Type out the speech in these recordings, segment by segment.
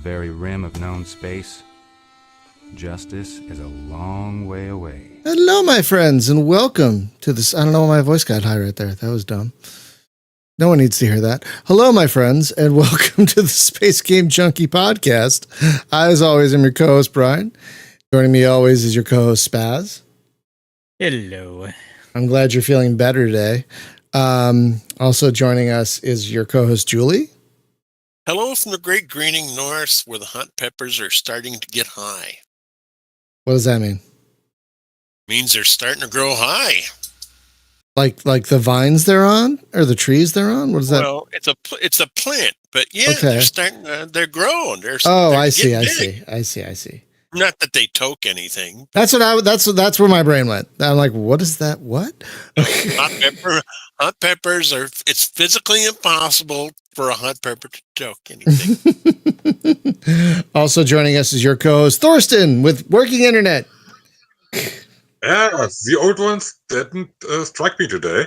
very rim of known space, justice is a long way away. Hello, my friends, and welcome to this. I don't know why my voice got high right there. That was dumb. No one needs to hear that. Hello, my friends, and welcome to the Space Game Junkie podcast. I, as always, am your co-host, Brian. Joining me always is your co-host, Spaz. Hello. I'm glad you're feeling better today. Also joining us is your co-host, Julie. Hello from the great greening north, where the hot peppers are starting to get high. What does that mean? Means they're starting to grow high. Like the vines they're on, or the trees they're on? What is that? Well, it's a plant, but yeah, Okay. they're starting. They're growing. They're I see. getting big. I see. Not that they toke anything. That's where my brain went. I'm like, what is that? What? Hot peppers are. It's physically impossible for a hot pepper to toke anything. Also joining us is your co-host Thorsten with Working Internet. Yeah, the old ones didn't strike me today.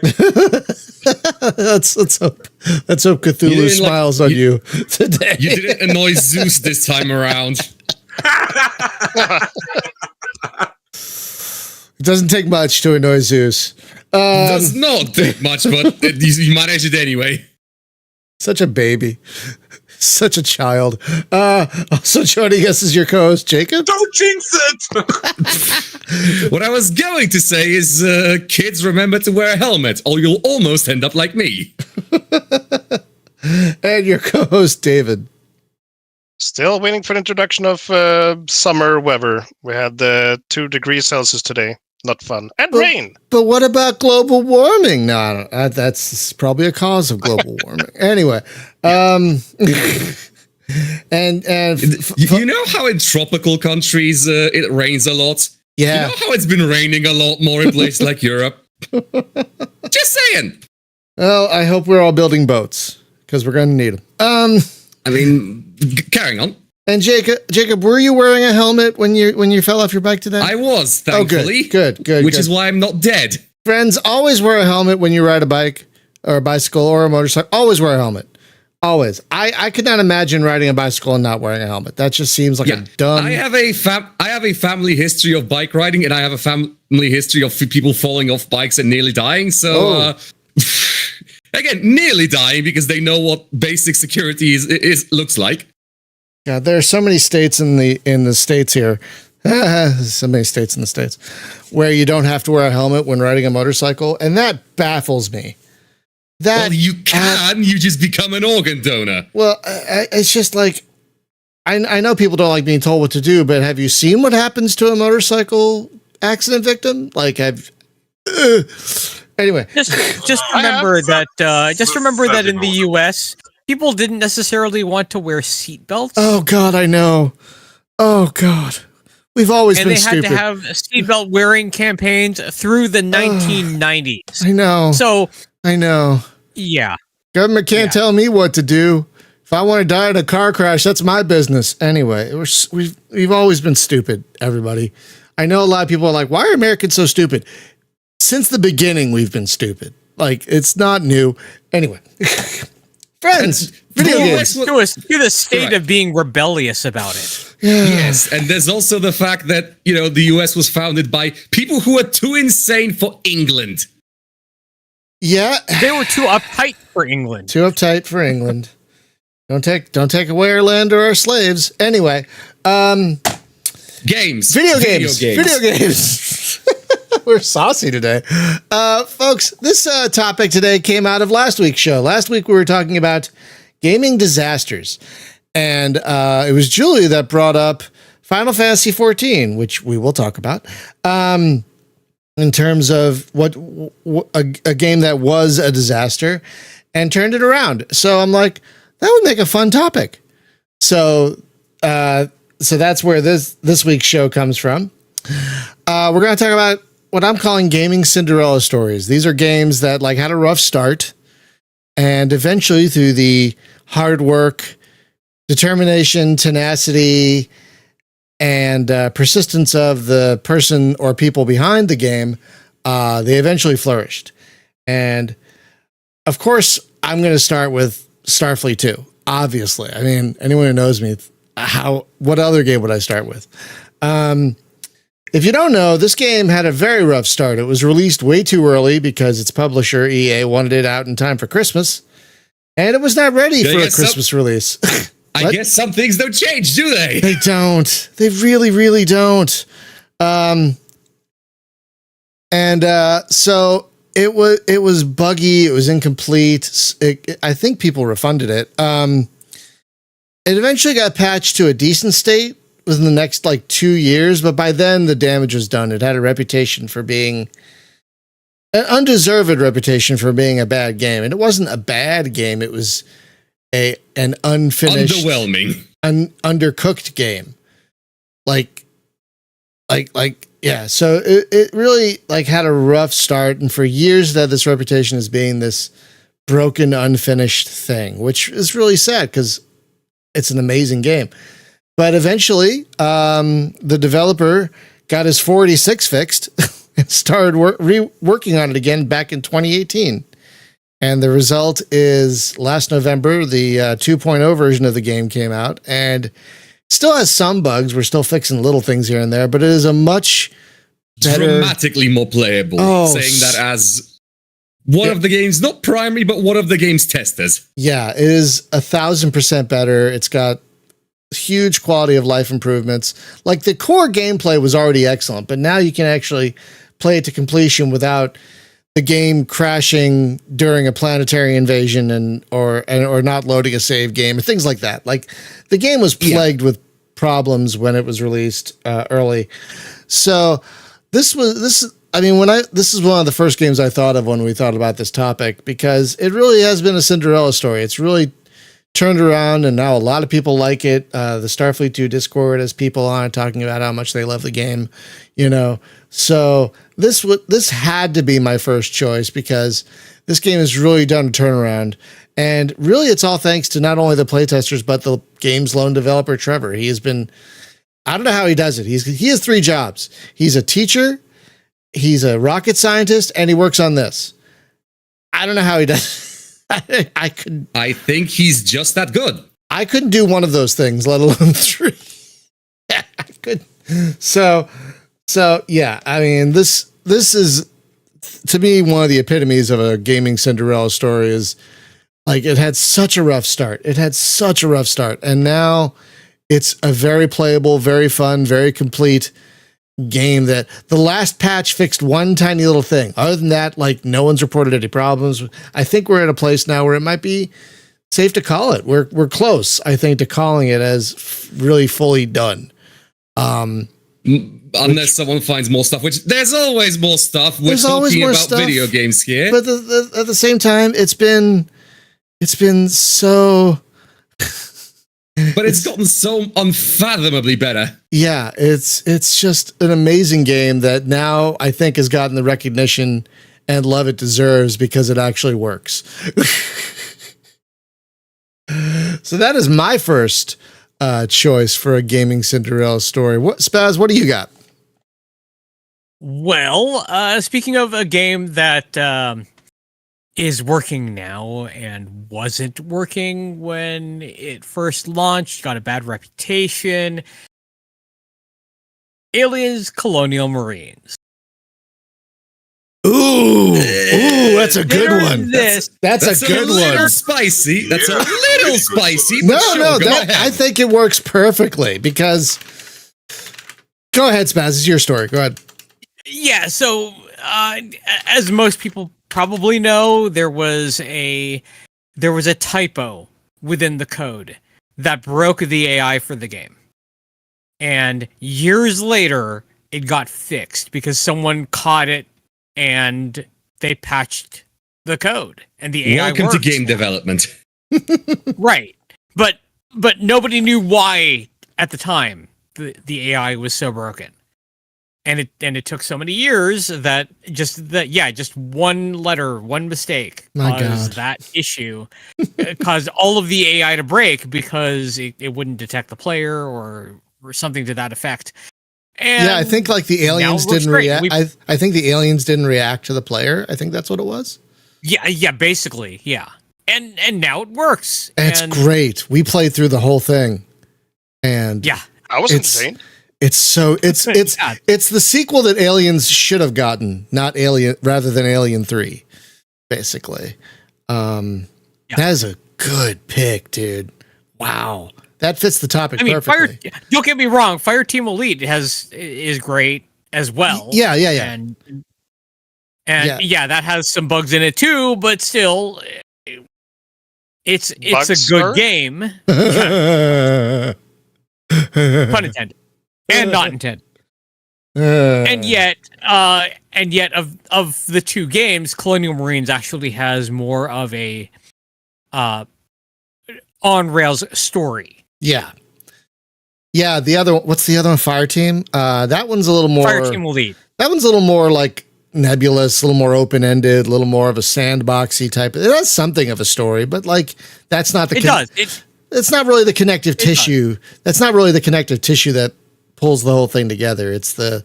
Let's hope Cthulhu smiles on you today. You didn't annoy Zeus this time around. It doesn't take much to annoy Zeus. Does not take much, but you managed it anyway. Such a baby. Such a child. Also joining us is your co-host, Jacob. Don't jinx it! What I was going to say is, kids, remember to wear a helmet, or you'll almost end up like me. And your co-host, David. Still waiting for the introduction of summer weather. We had 2 degrees Celsius today. Not fun. And rain. But what about global warming? No, that's probably a cause of global warming. Anyway, and you know how in tropical countries it rains a lot? Yeah. You know how it's been raining a lot more in places like Europe? Just saying. Well, I hope we're all building boats because we're going to need them. I mean, carrying on. And Jacob, were you wearing a helmet when you fell off your bike today? I was, thankfully. Oh, good. Which is why I'm not dead. Friends, always wear a helmet when you ride a bike or a bicycle or a motorcycle. Always wear a helmet. Always. I could not imagine riding a bicycle and not wearing a helmet. That just seems like a dumb. I have a family history of bike riding, and I have a family history of people falling off bikes and nearly dying. So, again, nearly dying because they know what basic security looks like. Yeah, there are so many states in the states here. So many states in the states where you don't have to wear a helmet when riding a motorcycle, and that baffles me. Well, you can. You just become an organ donor. Well, it's just like I know people don't like being told what to do, but have you seen what happens to a motorcycle accident victim? Like, anyway, just remember that in the U.S. people didn't necessarily want to wear seatbelts. Oh God, I know. Oh God, we've always been stupid. And they had to have seatbelt wearing campaigns through the 1990s. I know. So I know. Yeah. Government can't tell me what to do. If I want to die in a car crash, that's my business. Anyway, we've always been stupid, everybody. I know a lot of people are like, why are Americans so stupid? Since the beginning, we've been stupid. Like, it's not new. Anyway. Friends, video games. To the state of being rebellious about it. Yeah. Yes, and there's also the fact that, the US was founded by people who are too insane for England. Yeah. They were too uptight for England. Too uptight for England. Don't take away our land or our slaves. Anyway, games. Video games. We're saucy today. Folks, this topic today came out of last week's show. Last week we were talking about gaming disasters. And it was Julie that brought up Final Fantasy XIV, which we will talk about. In terms of what a game that was a disaster and turned it around. So I'm like, that would make a fun topic. So that's where this week's show comes from. We're going to talk about what I'm calling gaming Cinderella stories. These are games that had a rough start and eventually through the hard work, determination, tenacity, and persistence of the person or people behind the game, they eventually flourished. And of course, I'm going to start with Starfleet 2. Obviously, I mean, anyone who knows me, what other game would I start with? If you don't know, this game had a very rough start. It was released way too early because its publisher, EA, wanted it out in time for Christmas. And it was not ready for a Christmas release. I guess some things don't change, do they? They don't. They really, really don't. So it was buggy. It was incomplete. I think people refunded it. It eventually got patched to a decent state within the next 2 years, but by then the damage was done. It had a reputation for being an undeserved reputation for being a bad game, and it wasn't a bad game. It was an unfinished, underwhelming, undercooked game. Yeah. So it really had a rough start, and for years that this reputation as being this broken, unfinished thing, which is really sad because it's an amazing game. But eventually, the developer got his 486 fixed and started working on it again back in 2018. And the result is last November, the 2.0 version of the game came out and still has some bugs. We're still fixing little things here and there, but it is a much better, dramatically more playable. Saying that as one of the game's, not primary, but one of the game's testers. Yeah, it is 1,000% better. It's got huge quality of life improvements. The core gameplay was already excellent, but now you can actually play it to completion without the game crashing during a planetary invasion or not loading a save game or things like that. The game was plagued with problems when it was released early. So this is one of the first games I thought of when we thought about this topic, because it really has been a Cinderella story. It's really turned around, and now a lot of people like it. The Starfleet 2 Discord has people on it talking about how much they love the game, So this had to be my first choice because this game has really done a turnaround, and really it's all thanks to not only the playtesters but the game's lone developer Trevor. He has been, I don't know how he does it. He has 3 jobs. He's a teacher, he's a rocket scientist, and he works on this. I don't know how he does it. I think he's just that good. I couldn't do one of those things, let alone 3. I could. So yeah. This is, to me, one of the epitomes of a gaming Cinderella story. Is it had such a rough start. And now it's a very playable, very fun, very complete game that the last patch fixed one tiny little thing. Other than that, no one's reported any problems. I think we're at a place now where it might be safe to call it. We're close, I think, to calling it as really fully done. Unless someone finds more stuff, which there's always more stuff. We're talking about video games here. But at the same time, it's been so... But it's gotten so unfathomably better. Yeah, it's just an amazing game that now I think has gotten the recognition and love it deserves because it actually works. So that is my first choice for a gaming Cinderella story. Spaz, what do you got? Well, speaking of a game that is working now and wasn't working when it first launched, got a bad reputation. Aliens Colonial Marines. Ooh, that's a good one. That's a good one. Little spicy. That's a little spicy. No, I think it works perfectly because. Go ahead, Spaz. It's your story. Go ahead. Yeah. So, as most people probably know, there was a typo within the code that broke the AI for the game, and years later, it got fixed because someone caught it. And they patched the code, and the AI Welcome works. to game development. Right, but nobody knew why at the time the AI was so broken, and it took so many years that just one letter, one mistake caused that issue, caused all of the AI to break because it wouldn't detect the player or something to that effect. And yeah, I think the aliens didn't react. I think the aliens didn't react to the player. I think that's what it was. Yeah, basically, yeah. And now it works. It's great. We played through the whole thing. And Yeah. I was It's- entertained. it's Yeah. it's the sequel that Aliens should have gotten, not Alien, rather than Alien 3, basically. Yeah. That is a good pick, dude. Wow. That fits the topic I mean, perfectly. don't get me wrong, Fireteam Elite is great as well. Yeah. And Yeah. that has some bugs in it too, but still it's Bugs, a sir? good game. Pun intended. And not intended. And yet of the two games, Colonial Marines actually has more of a on rails story. Yeah. The other one, what's the other one? Fireteam. That one's a little more. Fireteam Elite. That one's a little more like nebulous, a little more open ended, a little more of a sandboxy type. It has something of a story, but like that's not the. It does. It's not really the connective tissue. That's not really the connective tissue that pulls the whole thing together. It's the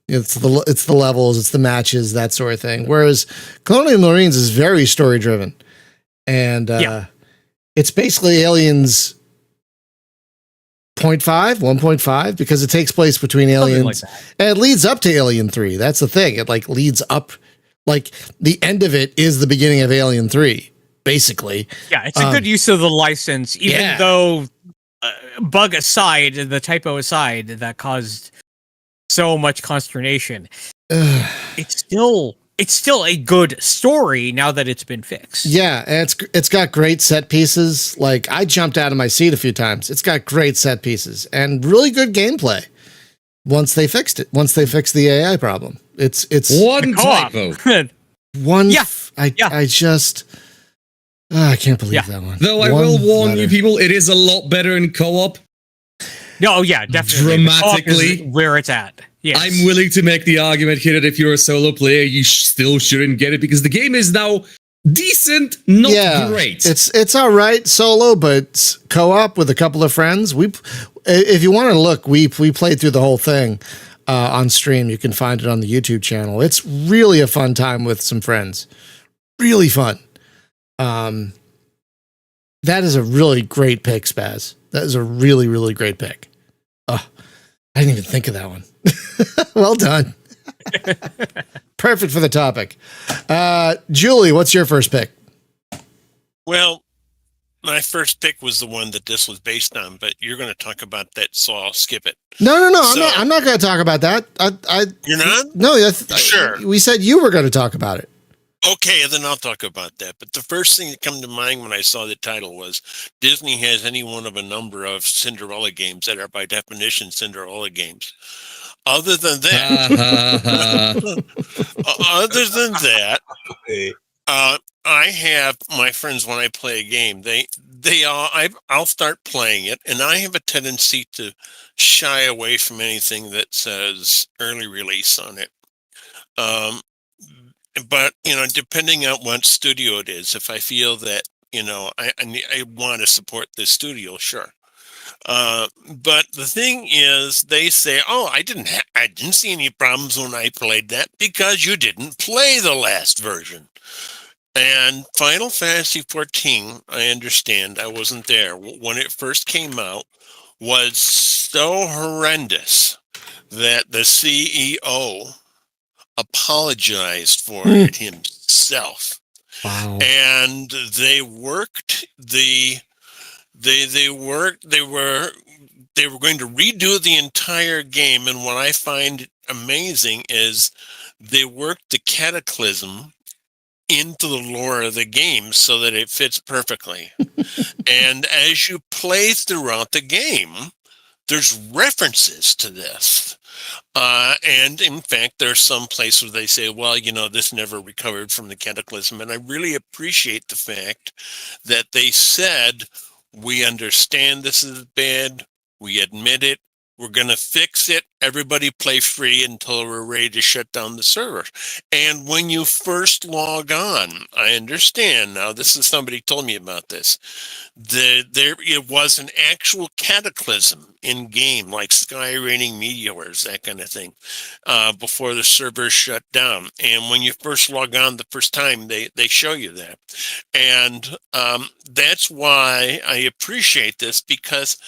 levels, it's the matches, that sort of thing. Whereas Colonial Marines is very story driven, and it's basically Aliens 1.5 because it takes place between Aliens like that. and it leads up to Alien 3. That's the thing. It like leads up, like the end of it is the beginning of Alien 3, basically. Yeah, it's a good use of the license, even though bug aside, the typo aside, that caused so much consternation. It's still a good story now that it's been fixed. Yeah, and it's got great set pieces. Like I jumped out of my seat a few times. It's got great set pieces and really good gameplay. Once they fixed it, once they fixed the AI problem, it's One Co-op. typo. one. Yeah. I just I can't believe that one. Though I One will warn you letter. people, it is a lot better in co-op. No, yeah, definitely. The co-op is Dramatically. where it's at. Yes. I'm willing to make the argument here that if you're a solo player, you still shouldn't get it because the game is now decent, not great. It's all right solo, but co-op with a couple of friends. If you want to look, we played through the whole thing on stream. You can find it on the YouTube channel. It's really a fun time with some friends. Really fun. That is a really great pick, Spaz. That is a really, really great pick. Oh, I didn't even think of that one. Well done. Perfect for the topic. Julie, what's your first pick? Well, my first pick was the one that this was based on, but you're going to talk about that, so I'll skip it. No. So- I'm not going to talk about that. You're not? No, Sure. We said you were going to talk about it. Okay, then I'll talk about that. But the first thing that came to mind when I saw the title was Disney has any one of a number of Cinderella games that are by definition Cinderella games. Other than that, I have my friends when I play a game. I'll start playing it, and I have a tendency to shy away from anything that says early release on it. But depending on what studio it is, if I feel that I want to support this studio, sure. But the thing is, they say, "Oh, I didn't see any problems when I played that because you didn't play the last version." And Final Fantasy XIV, I understand, I wasn't there when it first came out, was so horrendous that the CEO apologized for it himself. Wow. And they were going to redo the entire game, and what I find amazing is they worked the Cataclysm into the lore of the game so that it fits perfectly. And as you play throughout the game, there's references to this. And in fact, there's some place where they say, well, this never recovered from the Cataclysm. And I really appreciate the fact that they said, we understand this is bad. We admit it. We're going to fix it. Everybody play free until we're ready to shut down the server. And when you first log on, I understand now, this is somebody told me about this. It was an actual cataclysm in game, like sky raining meteors, that kind of thing, before the server shut down. And when you first log on the first time, they show you that. And that's why I appreciate this, because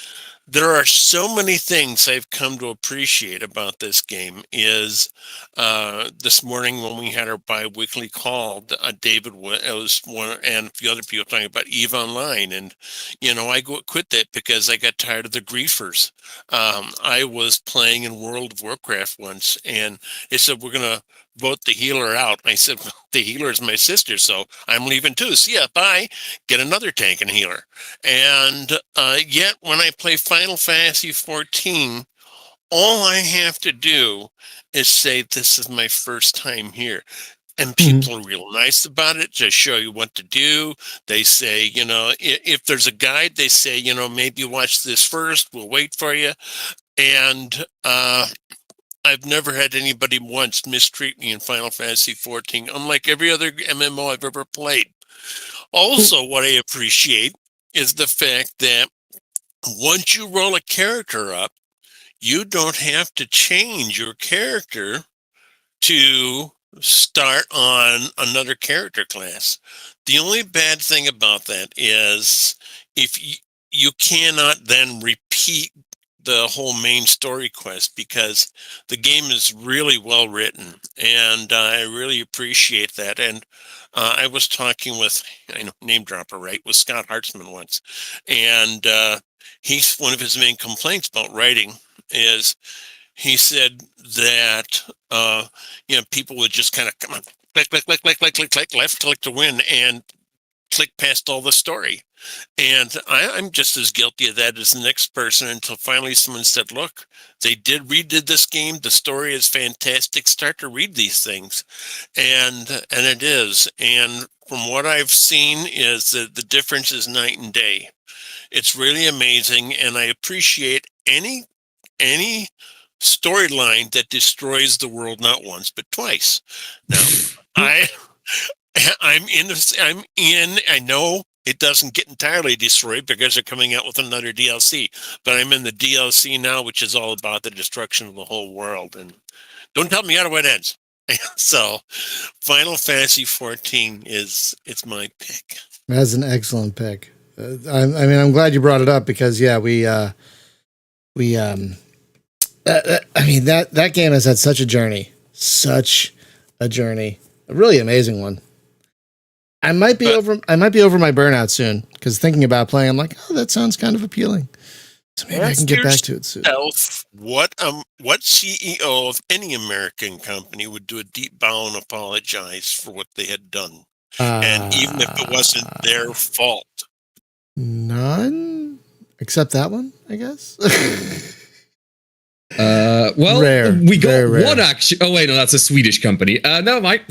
there are so many things I've come to appreciate about this game. Is this morning when we had our bi-weekly call, David was one, and a few other people talking about EVE Online, and I quit that because I got tired of the griefers. I was playing in World of Warcraft once, and they said we're gonna vote the healer out. I said, well, the healer is my sister, so I'm leaving too. See ya, bye. Get another tank and healer. And yet, when I play Final Fantasy 14, all I have to do is say, this is my first time here. And people are real nice about it, just show you what to do. They say, if there's a guide, they say, maybe watch this first, we'll wait for you. And I've never had anybody once mistreat me in Final Fantasy 14, unlike every other MMO I've ever played. Also, what I appreciate is the fact that once you roll a character up, you don't have to change your character to start on another character class. The only bad thing about that is if you cannot then repeat the whole main story quest, because the game is really well written, and I really appreciate that. And I was talking with, name dropper, right, with Scott Hartzman once, and he's one of his main complaints about writing is he said that people would just kind of come on, click, left click to win, and click past all the story. And I'm just as guilty of that as the next person, until finally someone said, look, they redid this game. The story is fantastic. Start to read these things. And it is. And from what I've seen is that the difference is night and day. It's really amazing. And I appreciate any storyline that destroys the world not once, but twice. Now, I know it doesn't get entirely destroyed because they're coming out with another DLC, but I'm in the DLC now, which is all about the destruction of the whole world. And don't tell me how it ends. So Final Fantasy 14 it's my pick. That's an excellent pick. I'm glad you brought it up because that game has had such a journey, a really amazing one. I might be over my burnout soon because thinking about playing, I'm like, oh, that sounds kind of appealing. So maybe I can get back to it soon. What CEO of any American company would do a deep bow and apologize for what they had done, and even if it wasn't their fault? None, except that one, I guess. Well, rare, we got rare. one action. Oh wait, no, that's a Swedish company. No, Mike.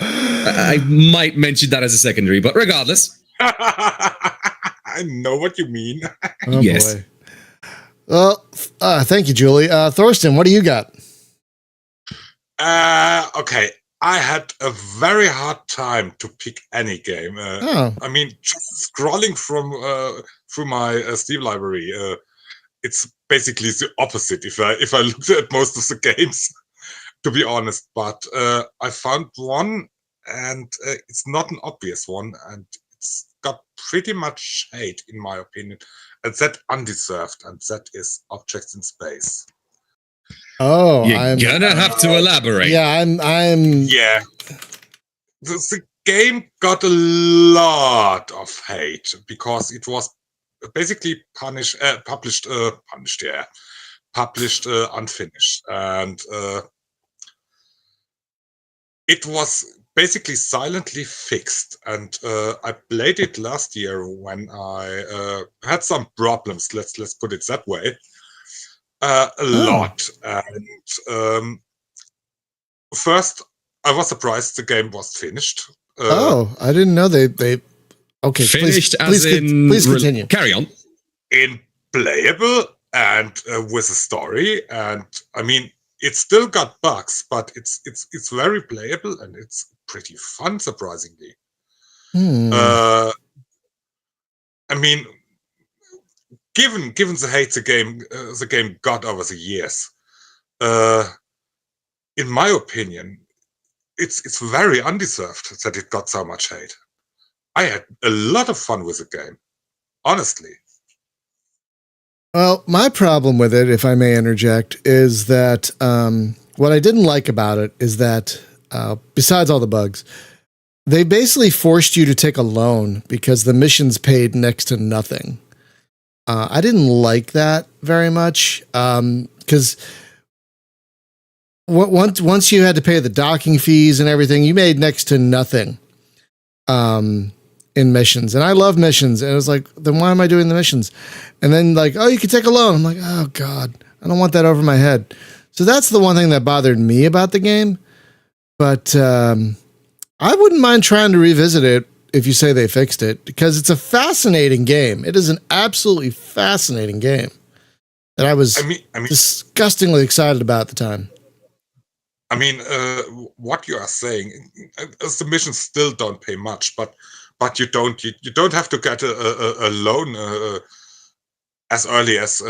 I might mention that as a secondary, but regardless. I know what you mean. Oh, yes. Boy. Well, thank you, Julie. Thorsten, what do you got? Okay. I had a very hard time to pick any game. I mean, just scrolling through my Steam library, it's basically the opposite. If I looked at most of the games, to be honest, but I found one, and it's not an obvious one, and it's got pretty much hate, in my opinion, and that undeserved, and that is Objects in Space. Oh, you're gonna have to elaborate. Yeah, I'm. Yeah, the game got a lot of hate because it was basically published unfinished, and it was basically silently fixed. And I played it last year when I had some problems. Let's put it that way. A lot. And first, I was surprised the game was finished. I didn't know they. Okay, finished please continue. Carry on. In playable and with a story, and I mean, it's still got bugs, but it's very playable and it's pretty fun, surprisingly. I mean, given the hate the game got over the years, in my opinion, it's very undeserved that it got so much hate. I had a lot of fun with the game. Honestly. Well, my problem with it, if I may interject, is that what I didn't like about it is that besides all the bugs, they basically forced you to take a loan because the missions paid next to nothing. I didn't like that very much because once you had to pay the docking fees and everything, you made next to nothing in missions. And I love missions. And it was like, then why am I doing the missions? And then like, oh, you can take a loan. I'm like, oh God, I don't want that over my head. So that's the one thing that bothered me about the game. But I wouldn't mind trying to revisit it if you say they fixed it, because it's a fascinating game. It is an absolutely fascinating game that I was disgustingly excited about at the time. I mean, what you are saying, the missions still don't pay much, but you don't have to get a loan as early as,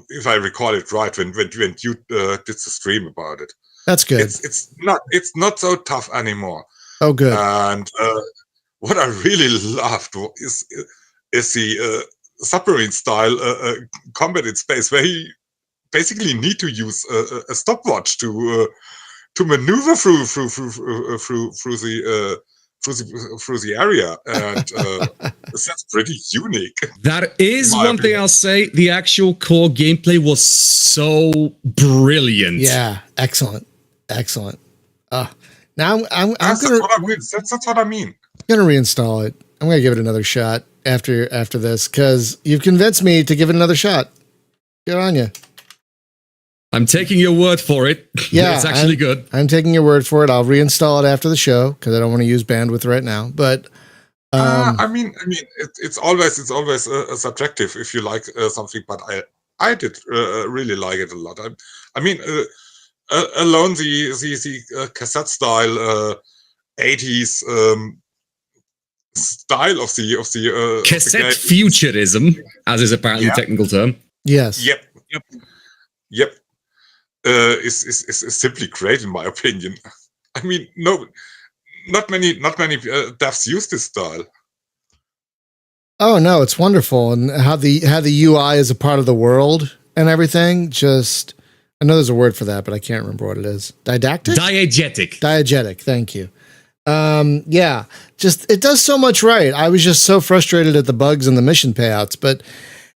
if I recall it right, when you did the stream about it. That's good. It's not so tough anymore. Oh, good. And what I really loved is the submarine style combat in space, where you basically need to use a stopwatch to maneuver through the area, and that's pretty unique. That is one thing I'll say. The actual core gameplay was so brilliant. Yeah, excellent. Now I'm that's gonna. What I mean. That's what I mean. I'm gonna reinstall it. I'm gonna give it another shot after this, because you've convinced me to give it another shot. Good on you. I'm taking your word for it. Yeah, it's actually good. I'm taking your word for it. I'll reinstall it after the show because I don't want to use bandwidth right now. But I mean, it's always subjective if you like something. But I did really like it a lot. I mean, alone the cassette style 80s style of the cassette futurism, as is apparently a technical term. Yes. Yep. Is simply great in my opinion. I mean, not many devs use this style. Oh no, it's wonderful, and how the UI is a part of the world and everything. Just, I know there's a word for that, but I can't remember what it is. Didactic? Diegetic. Thank you. Yeah, just it does so much right. I was just so frustrated at the bugs and the mission payouts, but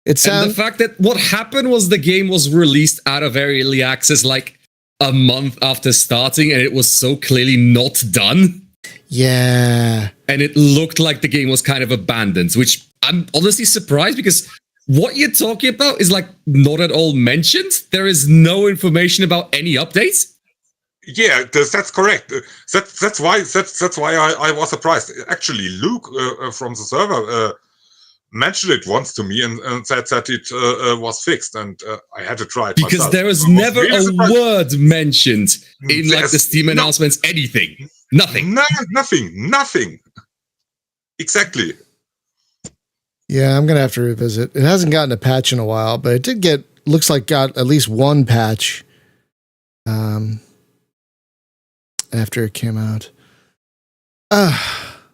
it sounds. And the fact that what happened was the game was released out of early access like a month after starting, and it was so clearly not done. Yeah. And it looked like the game was kind of abandoned, which I'm honestly surprised, because what you're talking about is like not at all mentioned. There is no information about any updates. Yeah, that's correct. That's why I was surprised. Actually, Luke from the server mentioned it once to me and said that it was fixed, and I had to try it because myself. There was never really a word mentioned in like the Steam announcements. Anything, nothing. Nothing. Exactly. Yeah, I'm gonna have to revisit. It hasn't gotten a patch in a while, but it did looks like got at least one patch. After it came out.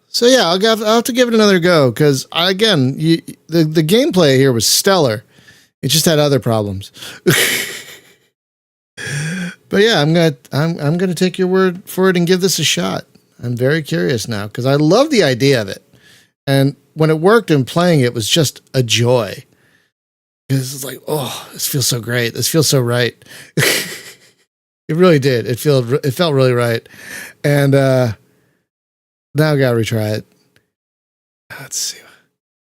So yeah, I'll have to give it another go, because again, the gameplay here was stellar. It just had other problems. But yeah, I'm gonna take your word for it and give this a shot. I'm very curious now, because I love the idea of it, and when it worked and playing it was just a joy. Because it's like, oh, this feels so great. This feels so right. It really did. It felt really right. And now I gotta retry it. Let's see.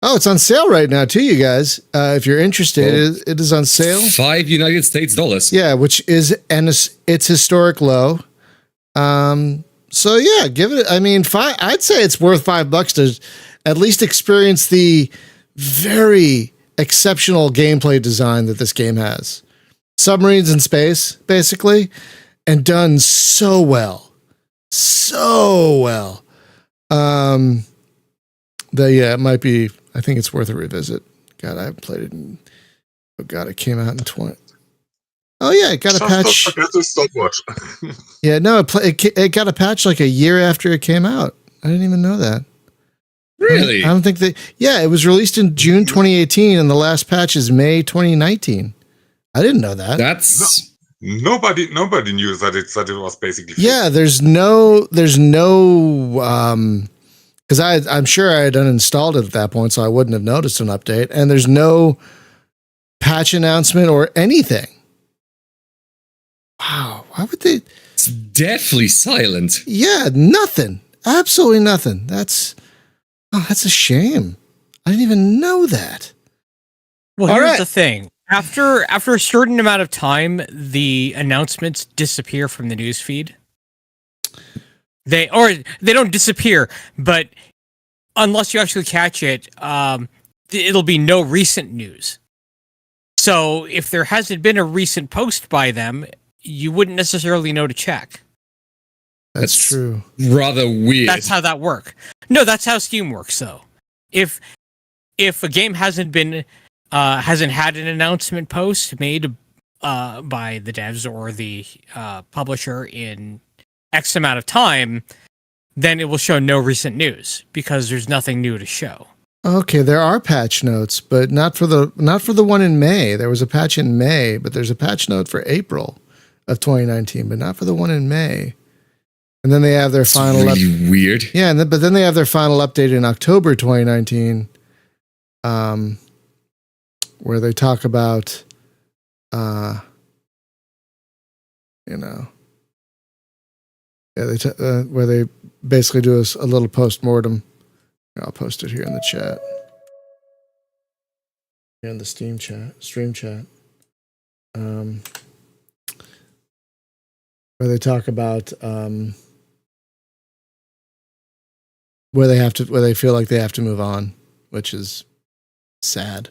Oh, it's on sale right now too, you guys. If you're interested, it is on sale. $5 United States dollars. Yeah, which is its historic low. So yeah, give it. I mean, I'd say it's worth $5 to at least experience the very exceptional gameplay design that this game has. Submarines in space, basically, and done so well. That yeah, it might be. I think it's worth a revisit. God, I haven't played it in. Oh God, it came out in 20. Oh yeah, it got a patch. Yeah, no, it got a patch like a year after it came out. I didn't even know that. Really? I don't think that. Yeah, it was released in June 2018, and the last patch is May 2019. I didn't know that. That's Nobody knew that it was basically fixed. Yeah, there's no because I'm sure I had uninstalled it at that point, so I wouldn't have noticed an update. And there's no patch announcement or anything. Wow, why would they? it's deathly silent. Yeah, nothing. Absolutely nothing. That's a shame. I didn't even know that. Well, All here's right. the thing. After a certain amount of time, the announcements disappear from the news feed. They don't disappear, but unless you actually catch it, it'll be no recent news. So if there hasn't been a recent post by them, you wouldn't necessarily know to check. That's true. Rather weird. That's how that works. No, that's how Steam works, though. If a game hasn't had an announcement post made by the devs or the publisher in X amount of time, then it will show no recent news because there's nothing new to show. Okay, there are patch notes, but not for the one in May. There was a patch in May, but there's a patch note for April of 2019, but not for the one in May. And then they have their final really weird. Yeah, but then they have their final update in October 2019, where they talk about, where they basically do a little post-mortem. I'll post it here in the chat. Here in the stream chat. Where they talk about where they feel like they have to move on, which is sad.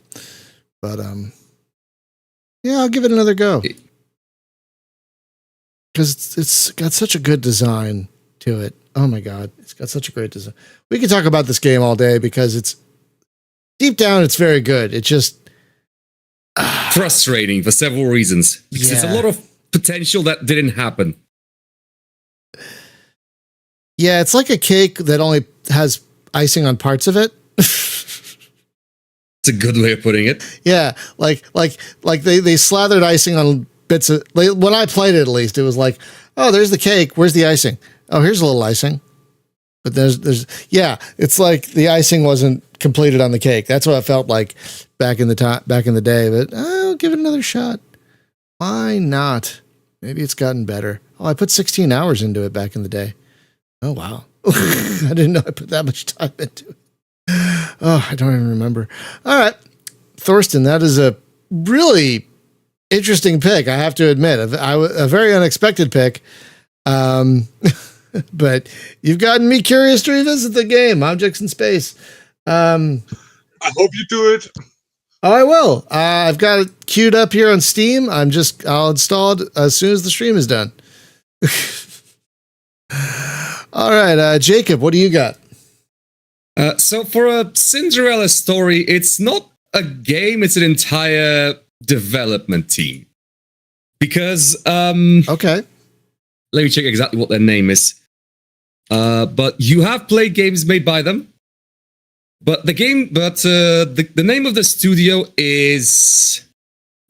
But yeah, I'll give it another go. Because it's got such a good design to it. Oh my God, it's got such a great design. We could talk about this game all day because it's deep down, it's very good. It just frustrating for several reasons. Because there's a lot of potential that didn't happen. Yeah, it's like a cake that only has icing on parts of it. It's a good way of putting it. Yeah, like they slathered icing on bits of. When I played it, at least it was like, oh, there's the cake. Where's the icing? Oh, here's a little icing. But there's it's like the icing wasn't completed on the cake. That's what it felt like back in the day. But I'll give it another shot. Why not? Maybe it's gotten better. Oh, I put 16 hours into it back in the day. Oh wow, I didn't know I put that much time into it. Oh, I don't even remember. All right, Thorsten, that is a really interesting pick. I have to admit, a very unexpected pick. But you've gotten me curious to revisit the game, Objects in Space. I hope you do it. Oh, I will. I've got it queued up here on Steam. I'll install it as soon as the stream is done. All right, Jacob, what do you got? So for a Cinderella story, it's not a game, it's an entire development team. Because, okay. Let me check exactly what their name is. But you have played games made by them. But the name of the studio is,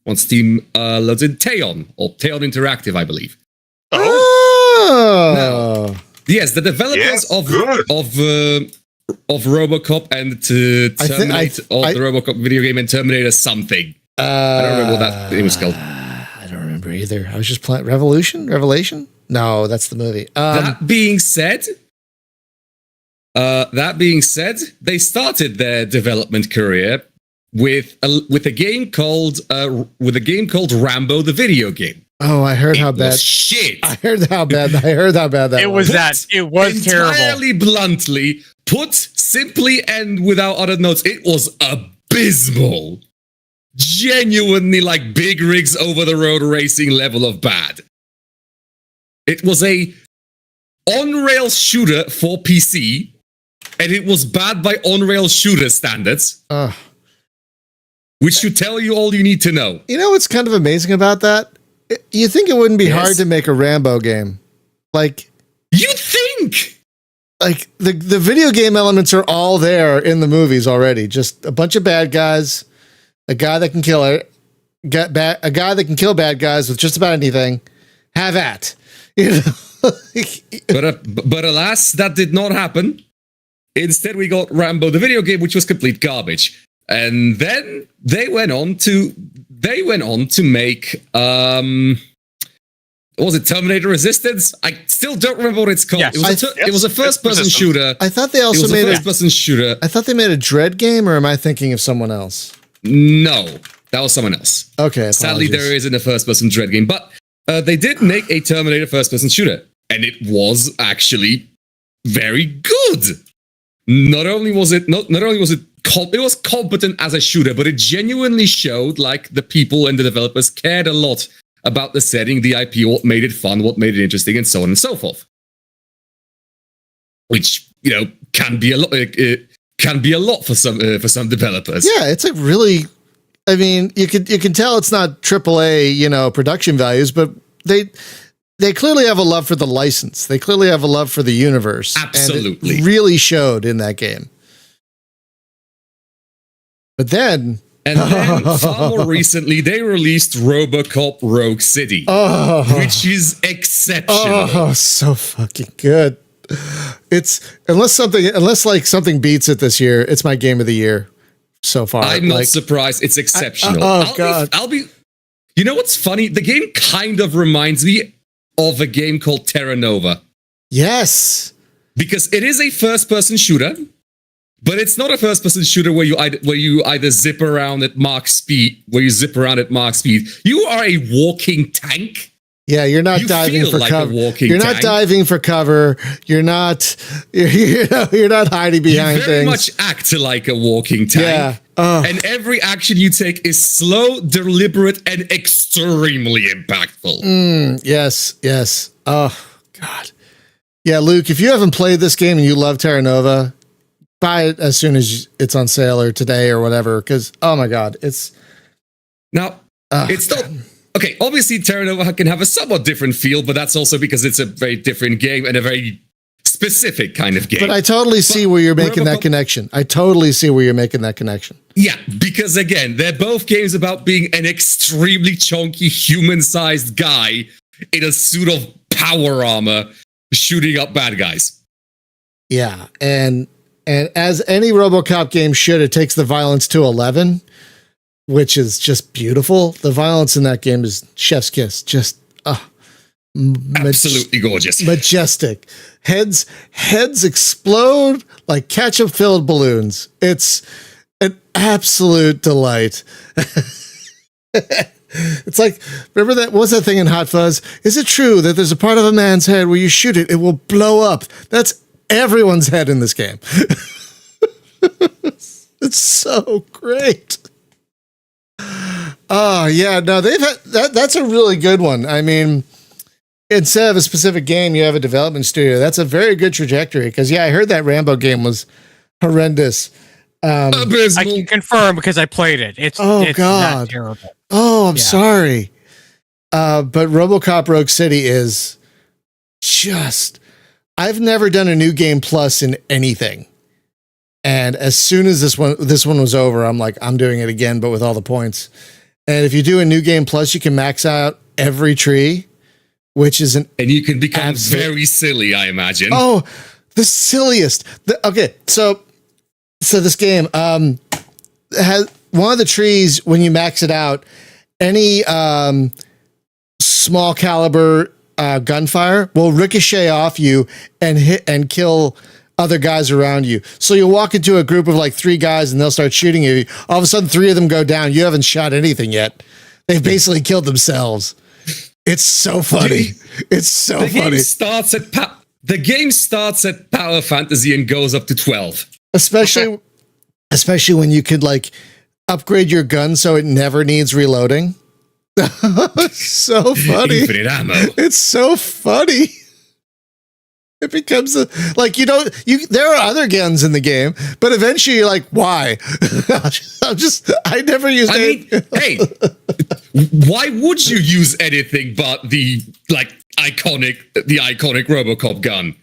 on Steam, loads in Teon, or Teon Interactive, I believe. Oh! Now, yes, the developers of RoboCop and Terminator, the RoboCop video game and Terminator something. I don't remember what that name was called. I don't remember either. I was just playing Revelation? No, that's the movie. That being said, they started their development career with a game called Rambo the video game. Oh, I heard how bad. Shit. I heard how bad that it was. It was terrible. Entirely bluntly, put simply and without other notes, it was abysmal. Genuinely like big rigs over the road racing level of bad. It was a on-rail shooter for PC, and it was bad by on-rail shooter standards. Which should tell you all you need to know. You know what's kind of amazing about that? You think it wouldn't be hard to make a Rambo game. Like, you think? like the video game elements are all there in the movies already. Just a bunch of bad guys, a guy that can kill a guy that can kill bad guys with just about anything. Have at, you know. but alas, that did not happen. Instead, we got Rambo, the video game, which was complete garbage. And then they went on to make was it Terminator Resistance? I still don't remember what it's called. Yes. It was a first-person shooter. I thought they also made a first-person shooter. I thought they made a Dread game, or am I thinking of someone else? No, that was someone else. Okay. Apologies. Sadly, there isn't a first-person Dread game, but they did make a Terminator first-person shooter, and it was actually very good. Not only was it it was competent as a shooter, but it genuinely showed like the people and the developers cared a lot about the setting, the IP, what made it fun, what made it interesting, and so on and so forth. Which, you know, can be a lot. It can be a lot for some developers. Yeah, it's a really. I mean, you can tell it's not AAA, you know, production values, but they clearly have a love for the license. They clearly have a love for the universe. Absolutely, and it really showed in that game. But then. And then, far more recently, they released RoboCop Rogue City, which is exceptional. Oh, so fucking good! It's unless something beats it this year, it's my game of the year so far. I'm not surprised. It's exceptional. God! I'll be. You know what's funny? The game kind of reminds me of a game called Terra Nova. Yes, because it is a first-person shooter. But it's not a first-person shooter where you either zip around at Mach speed. You are a walking tank. Yeah, you're not diving for cover. You're not diving for cover. You're not hiding behind things. You very much act like a walking tank. Yeah. And every action you take is slow, deliberate, and extremely impactful. Yes. Oh God. Yeah, Luke, if you haven't played this game and you love Terra Nova, buy it as soon as it's on sale or today or whatever, because oh my God, it's not okay. Obviously, Terra Nova can have a somewhat different feel, but that's also because it's a very different game and a very specific kind of game. But I totally see where you're making that connection. Yeah, because again, they're both games about being an extremely chunky human-sized guy in a suit of power armor shooting up bad guys. Yeah, and as any RoboCop game should, it takes the violence to 11, which is just beautiful. The violence in that game is chef's kiss. Just absolutely gorgeous. Majestic. Heads explode like ketchup-filled balloons. It's an absolute delight. It's like, remember that? What's that thing in Hot Fuzz? Is it true that there's a part of a man's head where you shoot it, it will blow up? That's everyone's head in this game. It's so great. Oh yeah, no, they've had that's a really good one. I mean, instead of a specific game, you have a development studio. That's a very good trajectory. Because yeah, I heard that Rambo game was horrendous. I can confirm because I played it. It's God, not terrible. Oh, I'm sorry. But RoboCop Rogue City is just. I've never done a new game plus in anything. And as soon as this one was over, I'm like, I'm doing it again, but with all the points. And if you do a new game plus, you can max out every tree, which is and you can become very silly, I imagine. Oh, the silliest. Okay, so this game has one of the trees when you max it out, any small caliber gunfire will ricochet off you and hit and kill other guys around you. So you'll walk into a group of like 3 guys and they'll start shooting you. All of a sudden 3 of them go down. You haven't shot anything yet. They've basically killed themselves. It's so funny. It's so funny. The game starts at power fantasy and goes up to 12. Especially when you could like upgrade your gun so it never needs reloading. So funny. Infinite ammo. It's so funny. It becomes there are other guns in the game, but eventually you're like, why? I never used it. Hey, why would you use anything but the iconic RoboCop gun.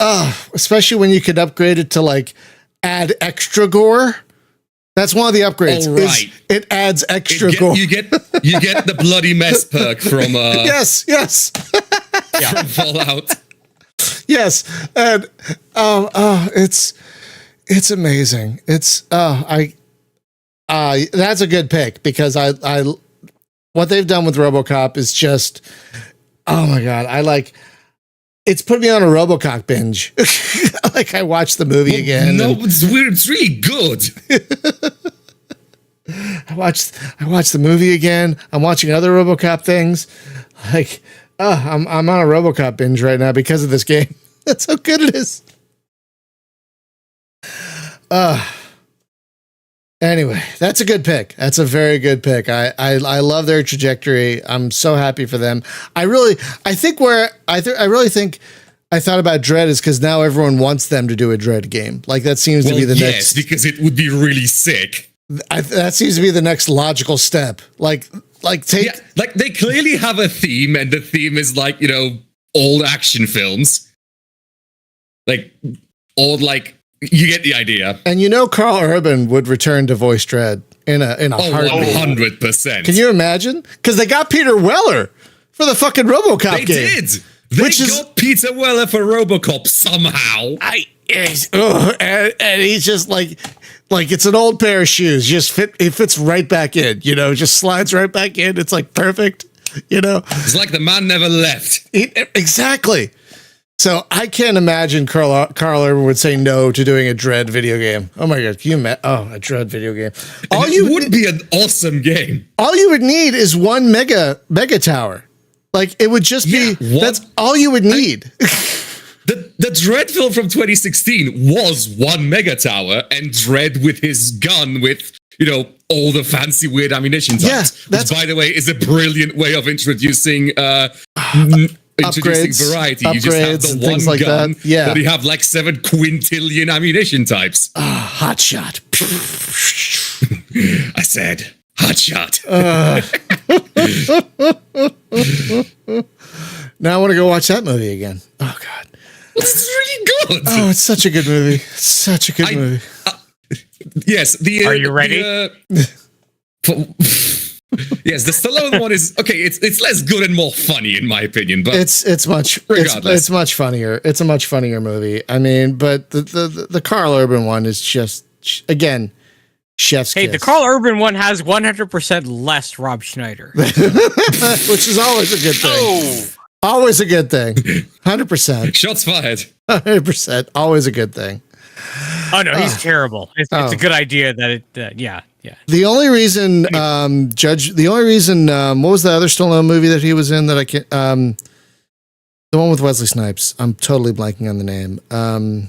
Especially when you could upgrade it to like add extra gore. That's one of the upgrades. Oh, right. It adds extra gore. You get the bloody mess perk from yes. from Fallout. Yes, and it's amazing. It's that's a good pick because I what they've done with RoboCop is just, oh my god, it's put me on a RoboCop binge. Like I watched the movie again. No, it's weird. It's really good. I watched the movie again. I'm watching other RoboCop things. Like, I'm on a RoboCop binge right now because of this game. That's how good it is. Anyway, that's a good pick. That's a very good pick. I love their trajectory. I'm so happy for them. I really think I thought about Dread is because now everyone wants them to do a Dread game. Like that seems to be the next. Yes, because it would be really sick. That seems to be the next logical step. Like they clearly have a theme, and the theme is like, you know, old action films. Like old, like you get the idea. And you know, Carl Urban would return to voice Dread in a heartbeat. 100%. Can you imagine? Because they got Peter Weller for the fucking RoboCop game. They got Peter Weller for RoboCop somehow. And he's just like it's an old pair of shoes. It fits right back in, you know, just slides right back in. It's like perfect, you know. It's like the man never left. Exactly. So I can't imagine Carl Urban would say no to doing a Dread video game. Oh my god, can you imagine? Oh, a Dread video game. It would be an awesome game. All you would need is one mega tower. Like it would just be. That's all you would need. The Dread film from 2016 was one mega tower and Dread with his gun with, you know, all the fancy weird ammunition types. Which, by the way, is a brilliant way of introducing variety. You just have the one like gun, but you have like 7 quintillion ammunition types. Hot shot. I said hot shot. Now I want to go watch that movie again. Oh god. It's really good. Oh, it's such a good movie. Such a good movie. Yes. Are you ready? Yes, the Stallone one is okay. It's less good and more funny in my opinion, but it's much funnier. It's a much funnier movie. I mean, but the Carl Urban one is just again chef's kiss. The Carl Urban one has 100% less Rob Schneider, which is always a good thing. Oh. Always a good thing. 100%. Shots fired. 100%. Always a good thing. Oh no, he's terrible. It's a good idea that it. Yeah. The only reason, what was the other Stallone movie that he was in that I can't, the one with Wesley Snipes. I'm totally blanking on the name.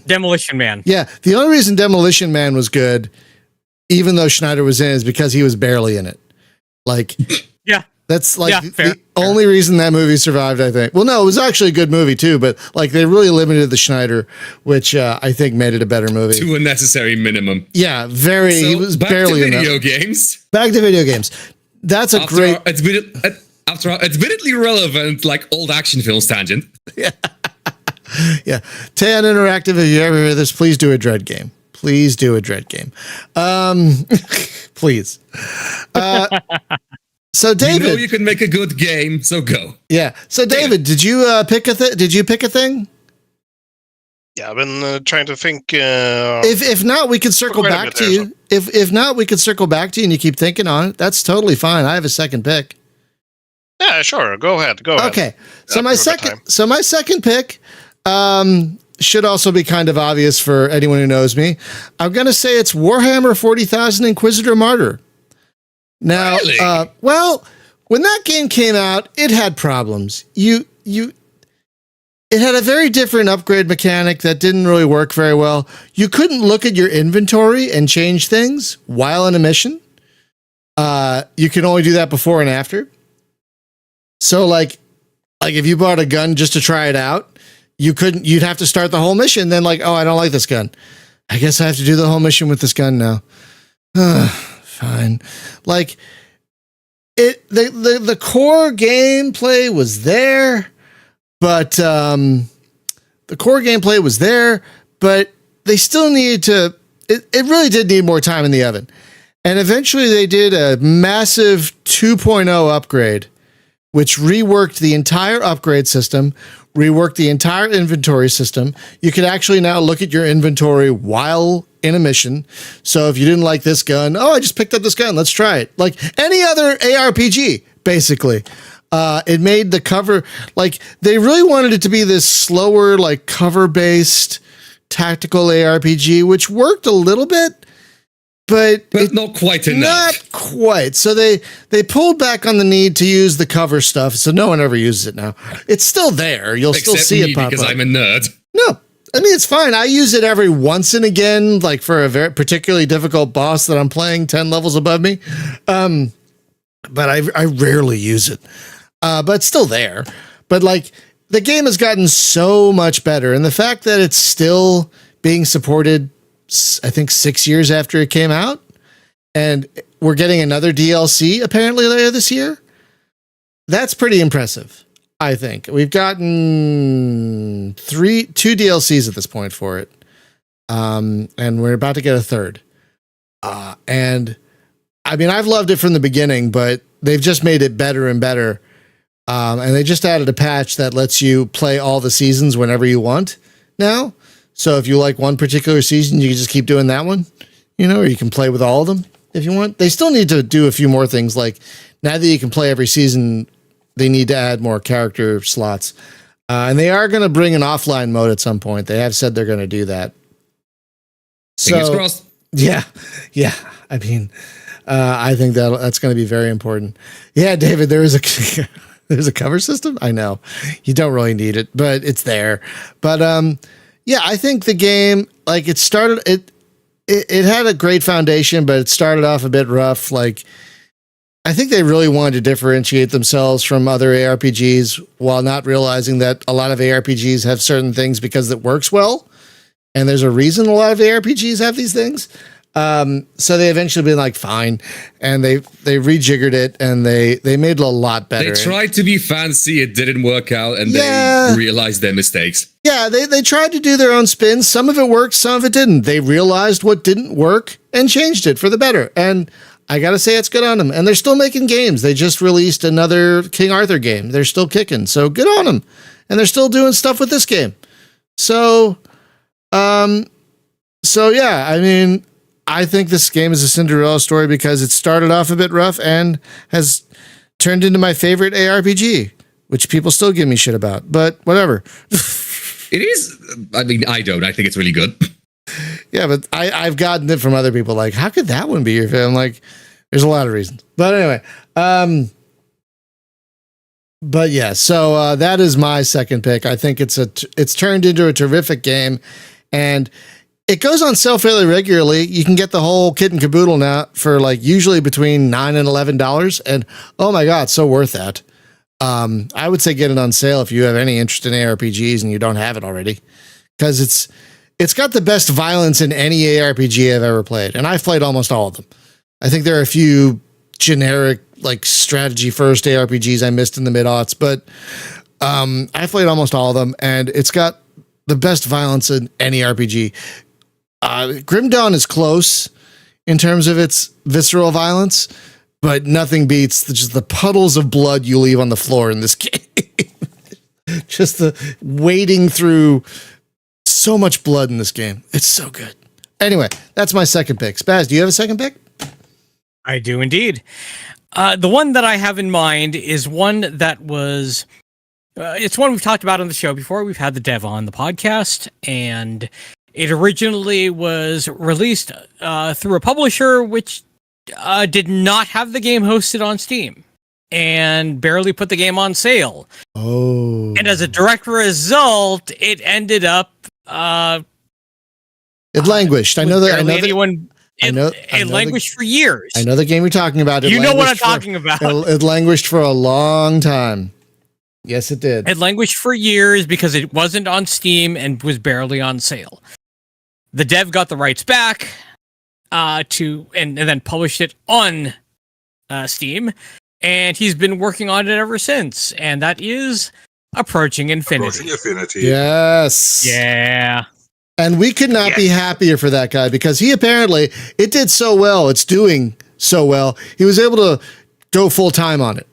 Demolition Man. Yeah. The only reason Demolition Man was good, even though Schneider was in it, is because he was barely in it. Like, yeah. That's like the only reason that movie survived, I think. Well, no, it was actually a good movie too, but like they really limited the Schneider, which I think made it a better movie. To a necessary minimum. Yeah, very. So he was back barely to video games. Back to video games. That's a great. After our admittedly relevant, like old action films tangent. Yeah. Yeah. Tan Interactive, if you ever hear this, please do a Dread game. Please do a Dread game. Please. So David, you know you can make a good game, so go. Yeah. So David, did you pick a Did you pick a thing? Yeah, I've been trying to think. If not, we can circle back to you. If not, we can circle back to you, and you keep thinking on it. That's totally fine. I have a second pick. Yeah, sure. Go ahead. Okay. So my second pick should also be kind of obvious for anyone who knows me. I'm going to say it's Warhammer 40,000 Inquisitor Martyr. Now, really? Well, when that game came out, it had problems. It had a very different upgrade mechanic that didn't really work very well. You couldn't look at your inventory and change things while in a mission. You can only do that before and after. So like if you bought a gun just to try it out, you'd have to start the whole mission. Then like, oh, I don't like this gun. I guess I have to do the whole mission with this gun now. Fine. Like the core gameplay was there, but the core gameplay was there, but they still needed to. It really did need more time in the oven, and eventually they did a massive 2.0 upgrade, which reworked the entire upgrade system, reworked the entire inventory system. You could actually now look at your inventory while in a mission. So if you didn't like this gun, I just picked up this gun. Let's try it. Like any other ARPG, basically. It made the cover, like they really wanted it to be this slower, like cover-based tactical ARPG, which worked a little bit, but not quite enough. Not quite. So they pulled back on the need to use the cover stuff. So no one ever uses it now. It's still there. You'll still see it pop because up. I'm a nerd. No, I mean, it's fine. I use it every once and again, like for a very particularly difficult boss that I'm playing 10 levels above me. But I rarely use it. But it's still there. But like the game has gotten so much better. And the fact that it's still being supported, I think 6 years after it came out, and we're getting another DLC apparently later this year. That's pretty impressive. I think we've gotten two DLCs at this point for it. And we're about to get a third. And I mean, I've loved it from the beginning, but they've just made it better and better. And they just added a patch that lets you play all the seasons whenever you want now. So if you like one particular season, you can just keep doing that one, or you can play with all of them if you want. They still need to do a few more things. Like now that you can play every season, they need to add more character slots. And they are going to bring an offline mode at some point. They have said they're going to do that. Fingers crossed. Yeah. I mean, I think that's going to be very important. Yeah, David, there's a cover system. I know you don't really need it, but it's there. But yeah, I think the game, like it started, it had a great foundation, but it started off a bit rough. Like I think they really wanted to differentiate themselves from other ARPGs while not realizing that a lot of ARPGs have certain things because it works well. And there's a reason a lot of ARPGs have these things. So they eventually been like, fine. And they rejiggered it and they made it a lot better. They tried to be fancy. It didn't work out and they realized their mistakes. Yeah, they tried to do their own spins. Some of it worked, some of it didn't. They realized what didn't work and changed it for the better. And I got to say it's good on them. And they're still making games. They just released another King Arthur game. They're still kicking. So good on them. And they're still doing stuff with this game. So yeah, I mean, I think this game is a Cinderella story because it started off a bit rough and has turned into my favorite ARPG, which people still give me shit about, but whatever. It is. I mean, I don't. I think it's really good. Yeah, but I've gotten it from other people. Like, how could that one be your favorite? I'm like, there's a lot of reasons. But anyway, but yeah, so that is my second pick. I think it's turned into a terrific game, and it goes on sale fairly regularly. You can get the whole kit and caboodle now for like usually between $9 and $11, and oh my god, so worth that. I would say get it on sale if you have any interest in ARPGs and you don't have it already, because it's got the best violence in any ARPG I've ever played, and I've played almost all of them. I think there are a few generic like strategy first ARPGs I missed in the mid-aughts, but I've played almost all of them, and it's got the best violence in any RPG. Grim Dawn is close in terms of its visceral violence, but nothing beats just the puddles of blood you leave on the floor in this game. Just the wading through so much blood in this game. It's so good. Anyway, that's my second pick. Spaz, do you have a second pick? I do indeed. The one that I have in mind is one that was... it's one we've talked about on the show before. We've had the dev on the podcast, and it originally was released through a publisher which did not have the game hosted on Steam and barely put the game on sale. Oh. And as a direct result, it ended up... it languished. It languished for years. I know the game you're talking about. You know what I'm talking about. It languished for a long time. Yes, it did. It languished for years because it wasn't on Steam and was barely on sale. The dev got the rights back and then published it on Steam, and he's been working on it ever since. And that is Approaching Infinity. Approaching Infinity. Yes. Yeah. And we could not be happier for that guy because he apparently, it did so well. It's doing so well. He was able to go full time on it.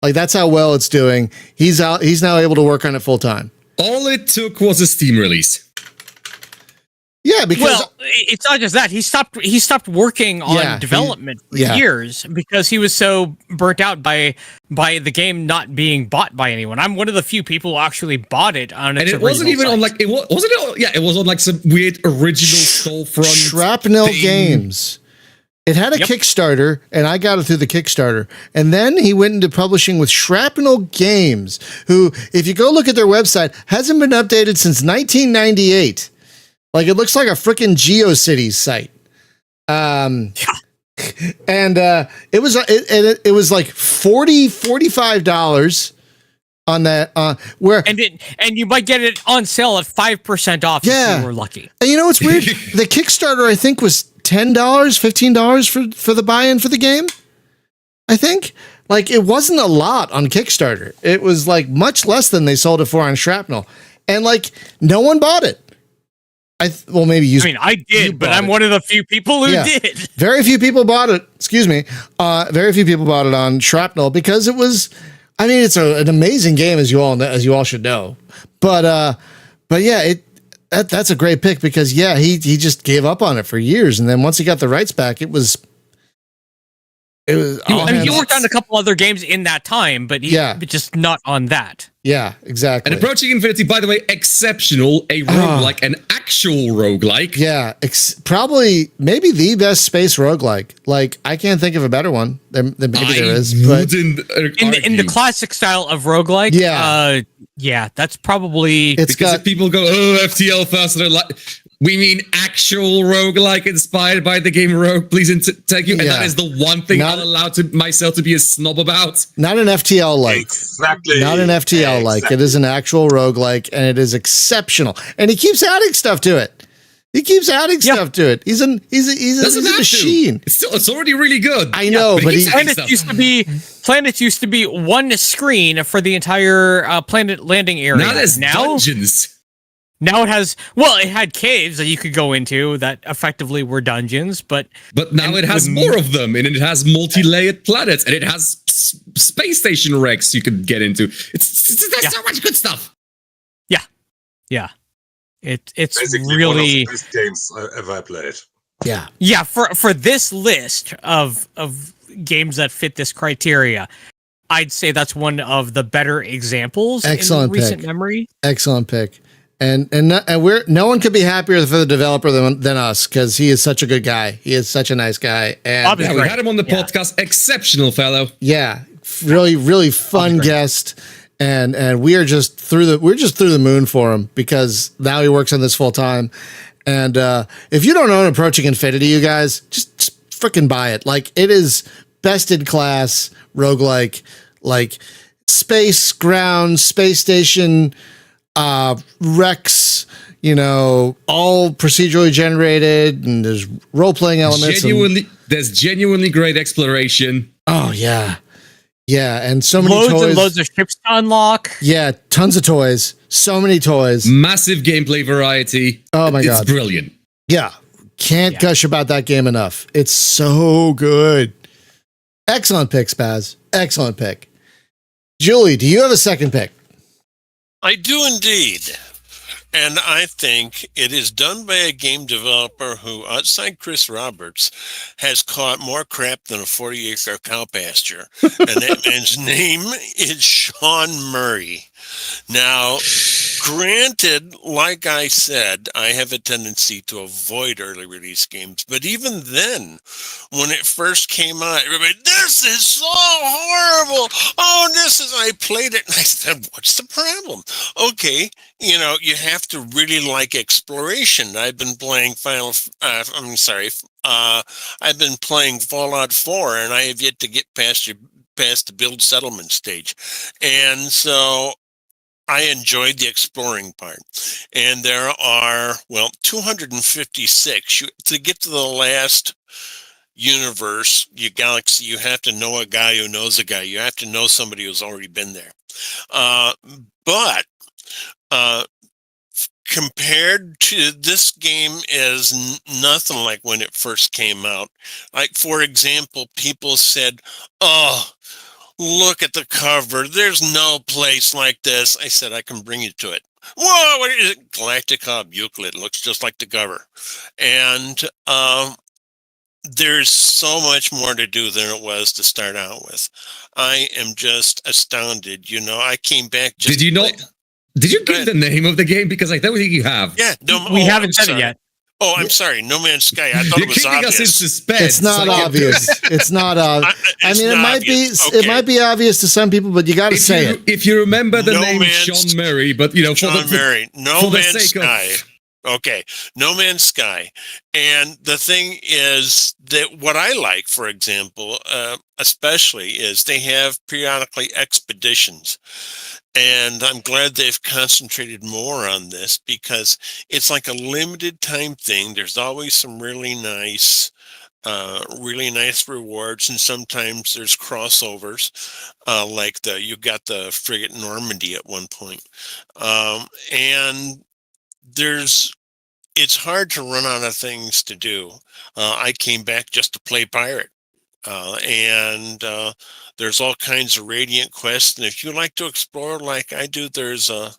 Like that's how well it's doing. He's now able to work on it full time. All it took was a Steam release. Yeah, because it's not just that. He stopped working on development for years because he was so burnt out by the game not being bought by anyone. I'm one of the few people who actually bought it on its and it wasn't even site. on like it was on like some weird original storefront Shrapnel Games. It had a Kickstarter, and I got it through the Kickstarter. And then he went into publishing with Shrapnel Games, who, if you go look at their website, hasn't been updated since 1998. Like, it looks like a freaking GeoCities site. And it was like $45 on that, and you might get it on sale at 5% off if you were lucky. And you know what's weird? The Kickstarter, I think, was $10, $15 for the buy-in for the game. I think. Like, it wasn't a lot on Kickstarter. It was like much less than they sold it for on Shrapnel. And like, no one bought it. Well, maybe you. I mean, I did, but I'm one of the few people who did. Very few people bought it. Excuse me. Very few people bought it on Shrapnel because it was. I mean, it's an amazing game, as you all should know. But yeah, that's a great pick because he just gave up on it for years, and then once he got the rights back, it was. He worked on a couple other games in that time, but but just not on that. Yeah, exactly. And Approaching Infinity, by the way, exceptional. A roguelike, an actual roguelike. Yeah, probably maybe the best space roguelike. Like, I can't think of a better one. Maybe there is. But in the classic style of roguelike, that's probably... Because if people go, FTL fast, they're like... We mean actual roguelike inspired by the game Rogue, please take you. And that is the one thing I'll allow myself to be a snob about. Not an FTL-like. Exactly. Not an FTL-like. Exactly. It is an actual roguelike, and it is exceptional. And he keeps adding stuff to it. He's a machine. It's already really good. I know, but Planets used to be one screen for the entire planet landing area. Now there's dungeons. Now it had caves that you could go into that effectively were dungeons, but now it has more of them, and it has multi-layered planets, and it has space station wrecks you could get into. There's so much good stuff. Yeah. It's basically really one of the best games I ever played. Yeah. For this list of games that fit this criteria, I'd say that's one of the better examples in recent memory. Excellent pick. And no one could be happier for the developer than us because he is such a good guy. He is such a nice guy. And we had him on the podcast. Exceptional fellow. Yeah, really, really fun guest. And we are just through the moon for him because now he works on this full time. And if you don't own Approaching Infinity, you guys just freaking buy it. Like, it is best in class roguelike, like space, ground, space station. Rex, all procedurally generated, and there's role-playing elements. There's genuinely great exploration. Oh yeah, and so many loads toys. And loads of ships to unlock. Yeah, tons of toys. So many toys. Massive gameplay variety. Oh my god, it's brilliant. Yeah, can't gush about that game enough. It's so good. Excellent pick, Spaz. Excellent pick. Julie, do you have a second pick? I do indeed. And I think it is done by a game developer who, outside Chris Roberts, has caught more crap than a 40-acre cow pasture. And that man's name is Sean Murray. Now, granted, like I said, I have a tendency to avoid early release games. But even then, when it first came out, everybody, this is so horrible. I played it and I said, what's the problem? Okay, you have to really like exploration. I've been playing I've been playing Fallout 4 and I have yet to get past the build settlement stage. And so I enjoyed the exploring part. And there are, 256. To get to the last universe, your galaxy, you have to know a guy who knows a guy. You have to know somebody who's already been there. But compared to this game is nothing like when it first came out. Like, for example, people said, "Oh, look at the cover. There's no place like this." I said, "I can bring you to it." Whoa, what is it? Galactic Hub Euclid. Looks just like the cover. And there's so much more to do than it was to start out with. I am just astounded. You know, I came back just... Did you not? Did you give the name of the game? Because I don't think you have. Yeah, we haven't said it yet. Oh, I'm sorry. No Man's Sky. I thought it was obvious. Us in suspense. It's not obvious. It's not obvious. I mean, it might obvious. be. It might be obvious to some people, but you got to say it. If you remember the name Sean Murray, but you know, Sean Murray, No Man's Sky. Of... Okay, No Man's Sky. And the thing is that what I like, for example, especially, is they have periodically expeditions. And I'm glad they've concentrated more on this because it's like a limited time thing. There's always some really nice rewards, and sometimes there's crossovers, like you got the frigate Normandy at one point, and it's hard to run out of things to do. I came back just to play pirate. And there's all kinds of Radiant quests, and if you like to explore like I do, there's a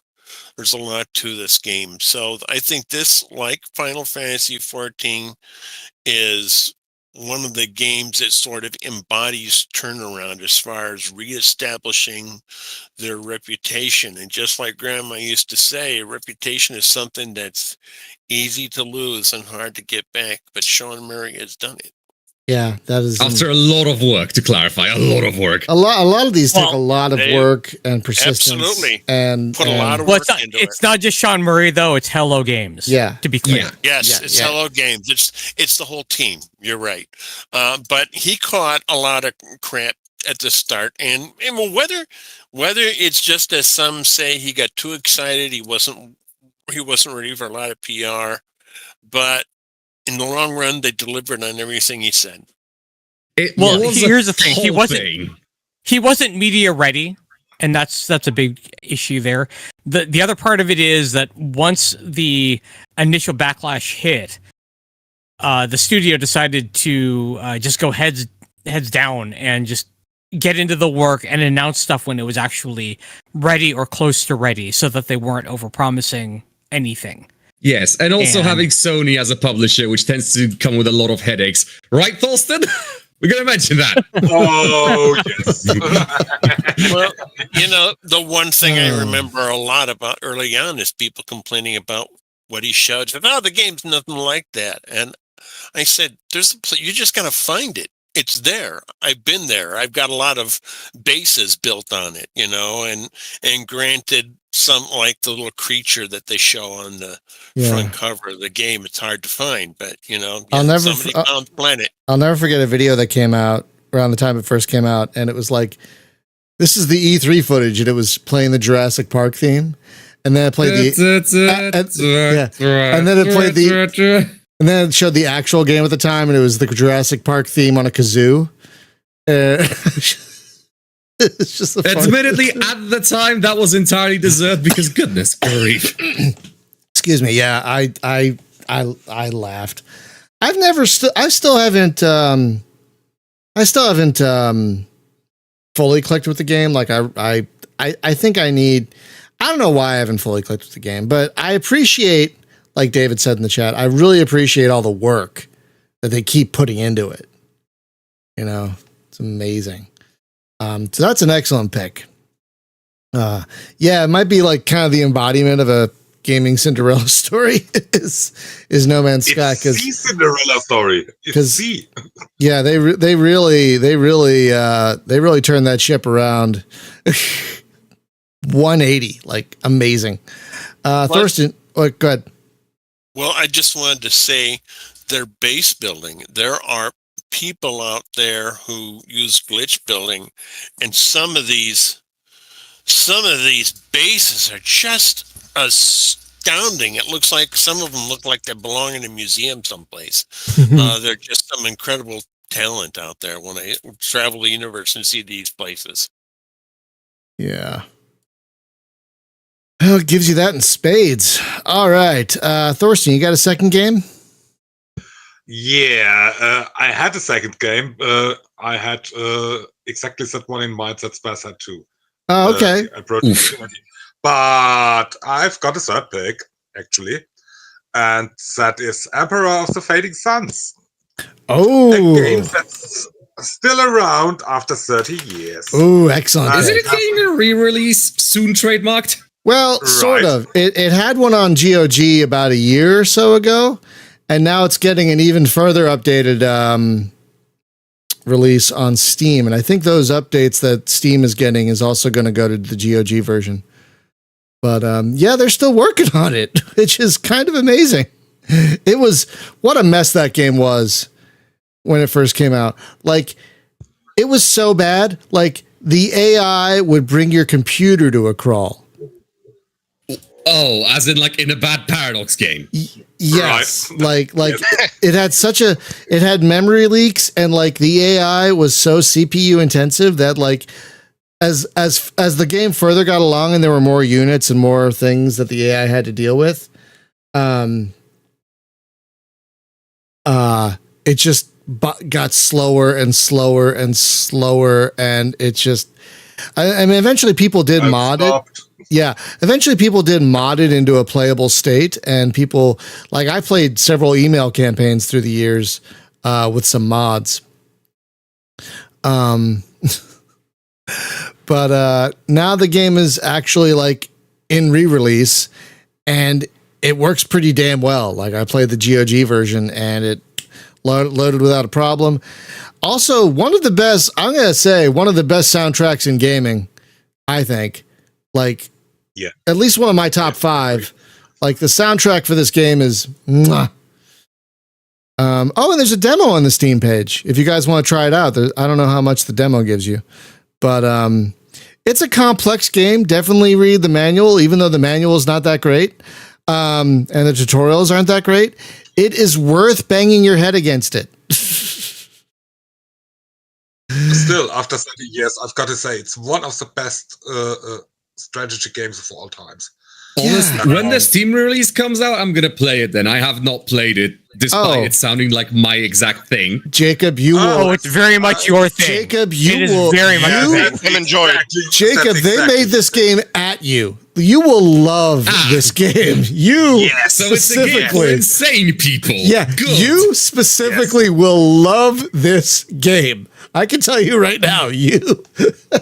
lot to this game. So I think this, like Final Fantasy XIV, is one of the games that sort of embodies turnaround as far as reestablishing their reputation. And just like Grandma used to say, reputation is something that's easy to lose and hard to get back, but Sean Murray has done it. Yeah, that is after a lot of work. To clarify, a lot of work. A lot of these take a lot of work and persistence. Absolutely, and put a lot of work into it. It's not just Sean Murray though; it's Hello Games. Yeah, to be clear. Yeah. Yes, it's Hello Games. It's the whole team. You're right. But he caught a lot of crap at the start, and whether it's just as some say he got too excited, he wasn't ready for a lot of PR, but in the long run, they delivered on everything he said. Here's the thing: he wasn't media ready, and that's a big issue there. The other part of it is that once the initial backlash hit, the studio decided to just go heads down and just get into the work and announce stuff when it was actually ready or close to ready, so that they weren't overpromising anything. Yes, and also having Sony as a publisher, which tends to come with a lot of headaches. Right, Thorsten? We're going to mention that. Oh, yes. Well, you know, the one thing I remember a lot about early on is people complaining about what he showed. Said, "Oh, the game's nothing like that." And I said, you just got to find it. It's there. I've been there. I've got a lot of bases built on it, you know, and granted, some like the little creature that they show on the front cover of the game, it's hard to find, but you know, somebody found the planet. I'll never forget a video that came out around the time it first came out, and it was like, this is the E3 footage, and it was playing the Jurassic Park theme, and then it played and then it showed the actual game at the time, and it was the Jurassic Park theme on a kazoo. It's just admittedly at the time that was entirely deserved because goodness grief. Excuse me. Yeah, I laughed. I still haven't fully clicked with the game. Like I think I need. I don't know why I haven't fully clicked with the game, but I appreciate, like David said in the chat, I really appreciate all the work that they keep putting into it. You know, it's amazing. So that's an excellent pick. Yeah, it might be like kind of the embodiment of a gaming Cinderella story is No Man's Sky. It's the Cinderella story. It's the. Yeah, they really turned that ship around 180, like amazing. Thurston, go ahead. Well, I just wanted to say their base building. There are people out there who use glitch building, and some of these bases are just astounding. It looks like some of them look like they belong in a museum someplace. They're just some incredible talent out there when I travel the universe and see these places. Yeah. Well, it gives you that in spades. All right. Thorsten, you got a second game? Yeah, I had a second game. I had exactly that one in mind that Spaz had too. Oh, okay. But I've got a third pick, actually. And that is Emperor of the Fading Suns. Oh. A game that's still around after 30 years. Oh, excellent. Isn't it getting a re-release soon trademarked? Well, sort of. It had one on GOG about a year or so ago, and now it's getting an even further updated release on Steam. And I think those updates that Steam is getting is also going to go to the GOG version. But yeah, they're still working on it, which is kind of amazing. It was, what a mess that game was when it first came out. Like, it was so bad, like, the AI would bring your computer to a crawl. Oh, as in like in a bad Paradox game. Yes. Right. Like it had memory leaks, and like the AI was so CPU intensive that like as the game further got along and there were more units and more things that the AI had to deal with, it just got slower and slower and slower, and it just I mean eventually people did mod it. Yeah, eventually people did mod it into a playable state, and people, like, I played several email campaigns through the years with some mods. But now the game is actually like in re-release, and it works pretty damn well. Like, I played the GOG version, and it loaded without a problem. Also, one of the best soundtracks in gaming, I think. Like, yeah, at least one of my top 5. Like, the soundtrack for this game is mwah. And there's a demo on the Steam page if you guys want to try it out. I don't know how much the demo gives you, but it's a complex game. Definitely read the manual, even though the manual is not that great, and the tutorials aren't that great. It is worth banging your head against it. Still, after 30 years, I've got to say it's one of the best strategy games of all times. Honestly, when the Steam release comes out, I'm gonna play it then. I have not played it, despite it sounding like my exact thing. Jacob, you will. Oh, it's very much your thing. Jacob, you it will. Is very much your thing. And enjoy it. Jacob, they made this game at you. You will love this game. You So it's a game for insane people. Yeah, Good. you specifically will love this game. I can tell you right now, you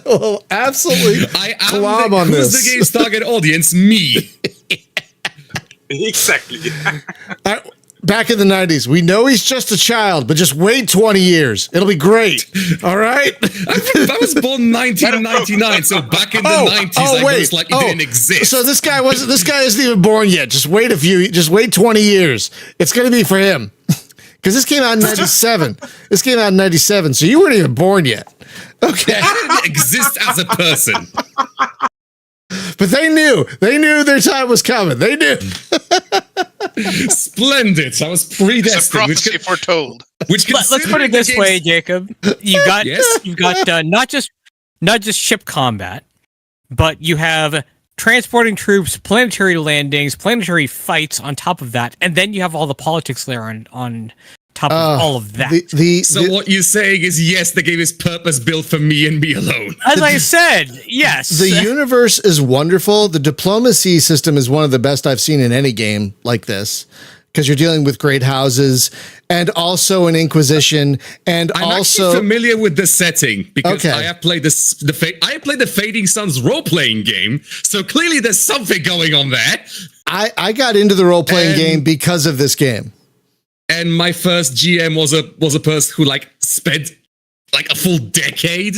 will absolutely clomb on this. Who's the game's target audience? Me. Exactly. Back in the 90s, we know he's just a child, but just wait 20 years. It'll be great. All right? I was born 1999, so back in the 90s, I most likely didn't exist. So this guy isn't even born yet. Just wait 20 years. It's going to be for him. Because this came out in 97. So you weren't even born yet. Okay. I didn't exist as a person. But they knew their time was coming. They knew. Splendid. I was predestined. It's a prophecy foretold. Let's put it this way, Jacob. You've got not just ship combat, but you have transporting troops, planetary landings, planetary fights on top of that, and then you have all the politics there on top of all of that. What you're saying is, yes, the game is purpose-built for me and me alone. As I said, yes. The universe is wonderful. The diplomacy system is one of the best I've seen in any game like this, because you're dealing with great houses and also an Inquisition, and I'm also actually familiar with the setting because I have played the Fading Suns role-playing game, so clearly there's something going on there. I got into the role-playing game because of this game. And my first GM was a person who spent a full decade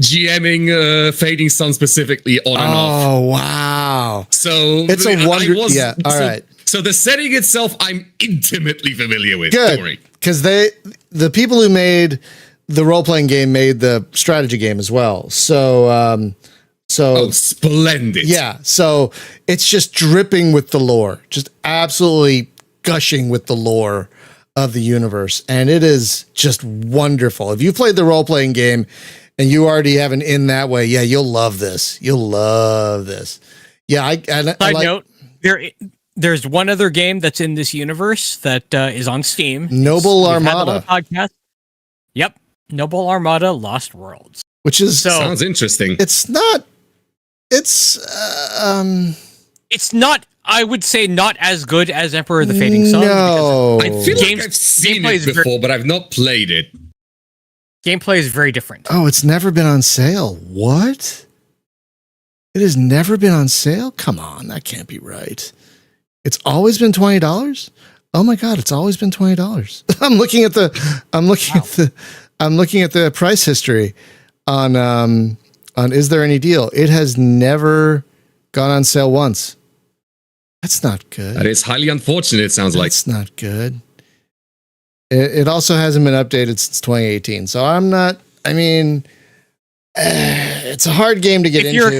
GMing Fading Sun specifically on and off. Oh wow! So it's a wonder. All right. So the setting itself, I'm intimately familiar with. Good, because the people who made the role playing game made the strategy game as well. So splendid. Yeah. So it's just dripping with the lore, just absolutely gushing with the lore. of the universe, and it is just wonderful. If you played the role-playing game and you already have an in that way, yeah, you'll love this. You'll love this. Yeah, Side note, there's one other game that's in this universe that is on Steam. Noble Armada podcast. Yep, Noble Armada: Lost Worlds, which is sounds interesting. It's not. It's not. I would say not as good as Emperor of the Fading Sun. No, I feel like I've seen it before, but I've not played it. Gameplay is very different. Oh, it's never been on sale. What? It has never been on sale? Come on, that can't be right. It's always been $20? Oh my god, it's always been $20. I'm looking at the price history on Is There Any Deal? It has never gone on sale once. That's not good. That is highly unfortunate, it sounds like. It's not good. It also hasn't been updated since 2018. So it's a hard game to get into. If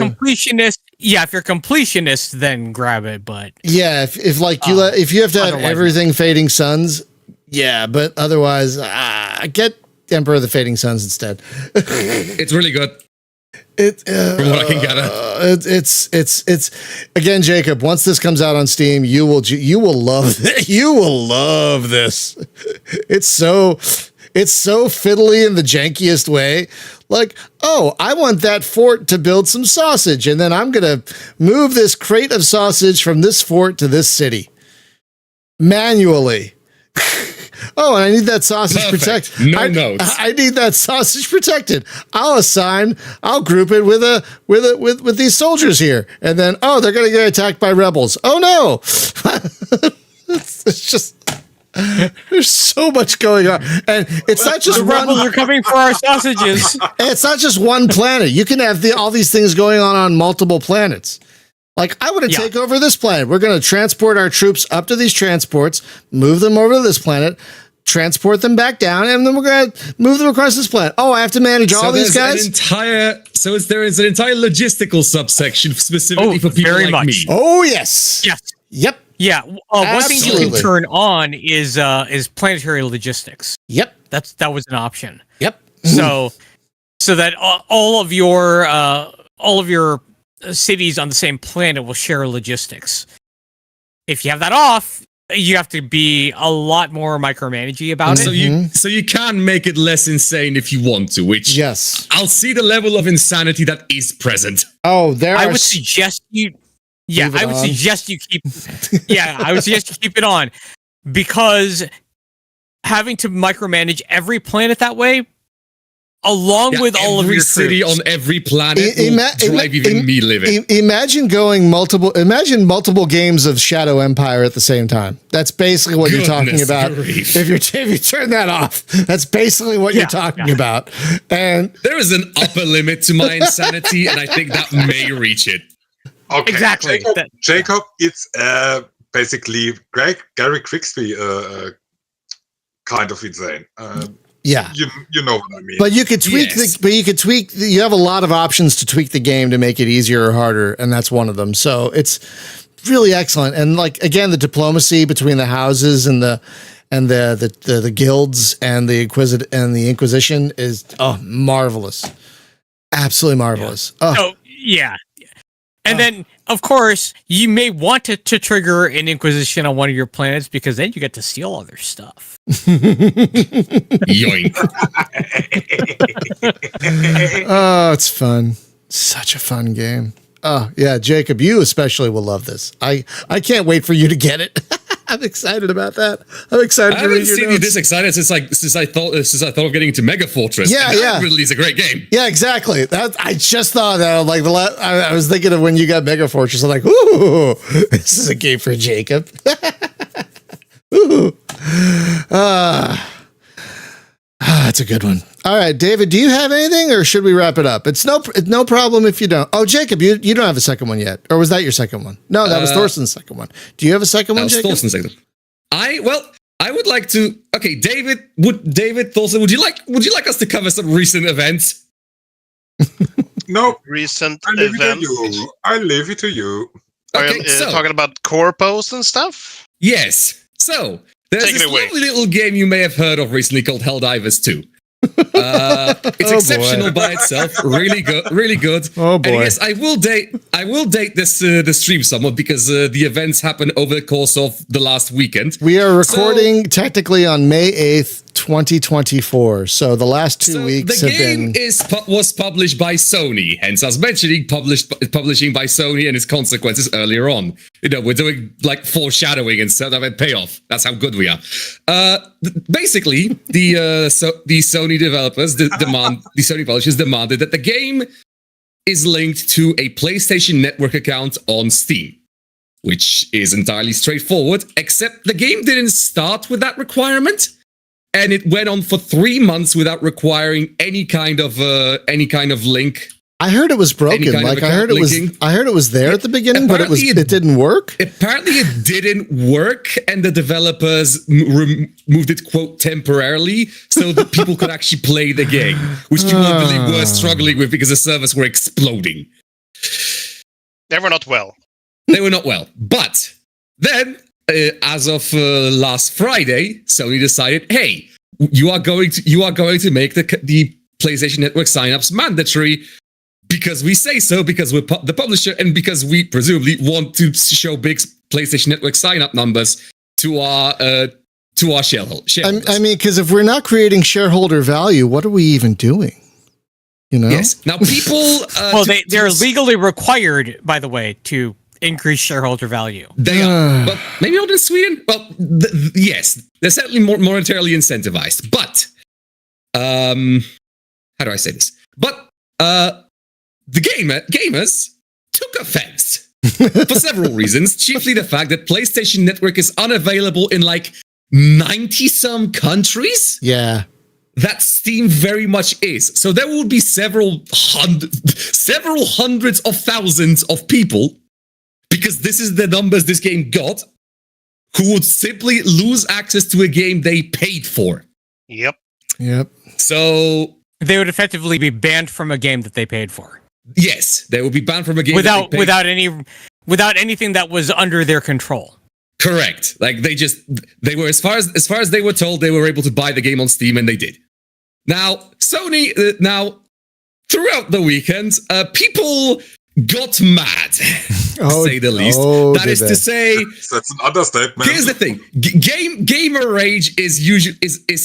you're a completionist, then grab it. But yeah, if you have to have everything Fading Suns, yeah. But otherwise, get Emperor of the Fading Suns instead. It's really good. From what I can gather, it's again, Jacob. Once this comes out on Steam, you will love it. You will love this. It's so fiddly in the jankiest way. Like, oh, I want that fort to build some sausage, and then I'm gonna move this crate of sausage from this fort to this city manually. Oh, and I need that sausage protected. No notes. I need that sausage protected. I'll group it with these soldiers here. And then, oh, they're going to get attacked by rebels. Oh no. It's just, there's so much going on. And it's not just rebels are coming for our sausages. It's not just one planet. You can have all these things going on multiple planets. Like, I want to take over this planet. We're going to transport our troops up to these transports, move them over to this planet, transport them back down, and then we're going to move them across this planet. Oh, I have to manage all these guys? There is an entire logistical subsection specifically for people like me. Oh, yes. Yes. Yep. Yeah. One thing you can turn on is planetary logistics. Yep. That was an option. Yep. So that all of your cities on the same planet will share logistics. If you have that off, you have to be a lot more micromanagey about it. So you can make it less insane if you want to, which yes, I'll see the level of insanity that is present. Oh, I would suggest you keep it on, because having to micromanage every planet that way, along with all of your city troops on every planet, drive even me living. Imagine multiple games of Shadow Empire at the same time. That's basically what you're talking about. If you turn that off, that's basically what you're talking about. And there is an upper limit to my insanity, and I think that may reach it. Okay, exactly. Jacob, it's basically Gary Crigsby kind of insane. Yeah, you know what I mean. But you could tweak you have a lot of options to tweak the game to make it easier or harder, and that's one of them. So it's really excellent. And like, again, the diplomacy between the houses and the guilds and the Inquisition is marvelous. Absolutely marvelous. Yeah. Oh yeah. And then, of course, you may want to trigger an Inquisition on one of your planets, because then you get to steal all their stuff. Yoink. Oh, it's fun. Such a fun game. Oh, yeah, Jacob, you especially will love this. I can't wait for you to get it. I'm excited about that. I'm excited to read your notes. I haven't seen you this excited since I thought of getting into Mega Fortress. Yeah. Really is a great game. Yeah, exactly. I just thought that, like, I was thinking of when you got Mega Fortress. I'm like, ooh, this is a game for Jacob. Ooh. That's a good one. All right, David, do you have anything, or should we wrap it up? It's no problem if you don't. Oh, Jacob, you don't have a second one yet, or was that your second one? No, that was Thorsten's second one. Do you have a second one, Jacob? Thorsten's second. I would like to. Okay, Thorsten, would you like us to cover some recent events? No, recent events. I leave it to you. Okay, so talking about corpos and stuff. Yes. So There's Take it this away. lovely little game you may have heard of recently called Helldivers 2. It's exceptional by itself, really good, really good. Oh boy! And yes, I will date this the stream somewhat because the events happened over the course of the last weekend. We are recording technically on May 8th, 2024. So the last 2 weeks the have game been was published by Sony, hence I was mentioning publishing by Sony and its consequences earlier on. You know, we're doing like foreshadowing instead of a payoff. That's how good we are. Basically, the Sony developers the Sony publishers demanded that the game is linked to a PlayStation Network account on Steam, which is entirely straightforward, except the game didn't start with that requirement, and it went on for 3 months without requiring any kind of link. I heard it was broken. Like I heard it was there at the beginning, but it didn't work. Apparently it didn't work, and the developers removed it, quote, temporarily, so that people could actually play the game, which people I believe were struggling with because the servers were exploding. They were not well. They were not well. But then, as of last Friday, Sony decided, hey, you are going to make the PlayStation Network signups mandatory because we say so, because we're the publisher, and because we presumably want to show big PlayStation Network sign-up numbers to our shareholders. I mean, because if we're not creating shareholder value, what are we even doing? You know? Yes. Now, people... well, they're legally required, by the way, to increase shareholder value. They are. But maybe not in Sweden. Well, yes. They're certainly more monetarily incentivized. But... how do I say this? But... the gamers took offense for several reasons, chiefly the fact that PlayStation Network is unavailable in like 90-some countries. Yeah. That Steam very much is. So there will be several hundreds of thousands of people, because this is the numbers this game got, who would simply lose access to a game they paid for. Yep. So... they would effectively be banned from a game that they paid for. Yes, they will be banned from a game without anything that was under their control. Correct. Like they were as far as they were told, they were able to buy the game on Steam, and they did. Now, Sony throughout the weekend, people got mad, to say the least. That is to say, that's an understatement. Here's the thing: gamer rage is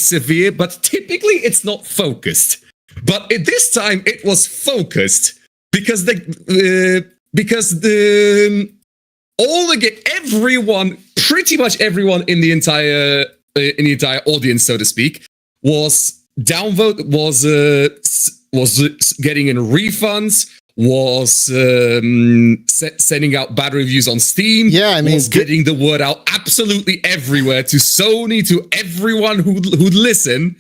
severe, but typically it's not focused. But at this time, it was focused because pretty much everyone in the entire audience, so to speak, was getting in refunds, was sending out bad reviews on Steam. Yeah, I mean, was getting the word out absolutely everywhere to Sony, to everyone who'd listen.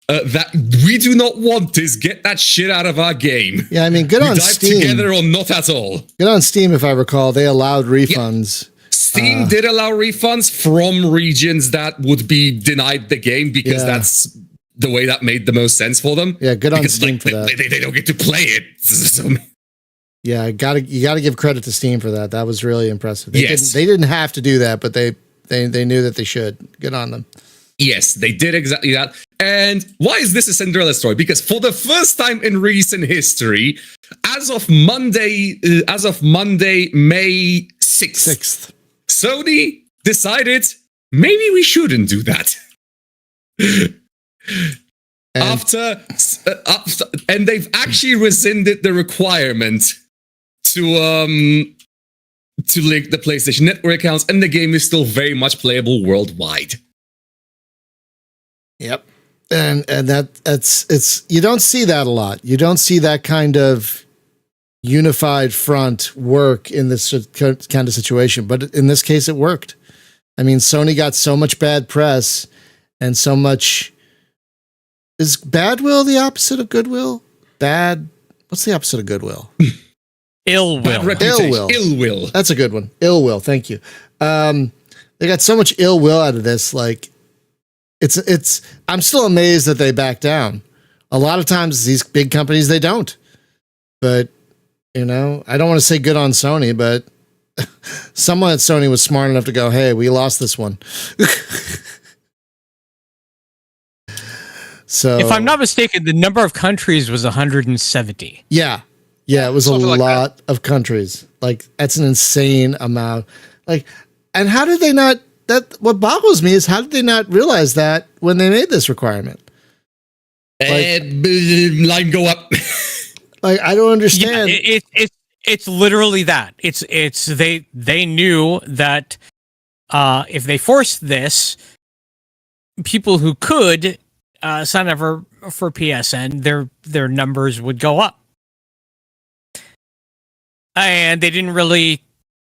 That we do not want is get that shit out of our game. Yeah, I mean, good on Steam. Together or not at all. Good on Steam, if I recall, they allowed refunds. Yeah. Steam did allow refunds from regions that would be denied the game because that's the way that made the most sense for them. Yeah, good on Steam for that. They don't get to play it. So, yeah, you gotta give credit to Steam for that. That was really impressive. They didn't have to do that, but they knew that they should. Good on them. Yes, they did exactly that. And why is this a Cinderella story? Because for the first time in recent history, as of Monday, May 6th, Sony decided maybe we shouldn't do that. And they've actually rescinded the requirement to link the PlayStation Network accounts, and the game is still very much playable worldwide. Yep. And it's you don't see that a lot. You don't see that kind of unified front work in this kind of situation, but in this case it worked. I mean, Sony got so much bad press and so much. Is bad will the opposite of goodwill? What's the opposite of goodwill? Ill will. Ill will. That's a good one. Ill will. Thank you. They got so much ill will out of this. Like, it's. I'm still amazed that they back down. A lot of times, these big companies, they don't. But I don't want to say good on Sony, but someone at Sony was smart enough to go, hey, we lost this one. So, if I'm not mistaken, the number of countries was 170. Yeah. Yeah, it was a lot of countries. Like, that's an insane amount. Like, and how did they not, what boggles me is how did they not realize that when they made this requirement? Line go up. Like, I don't understand. Yeah, it's literally that. It's they knew that if they forced this, people who could sign up for PSN, their numbers would go up. And they didn't really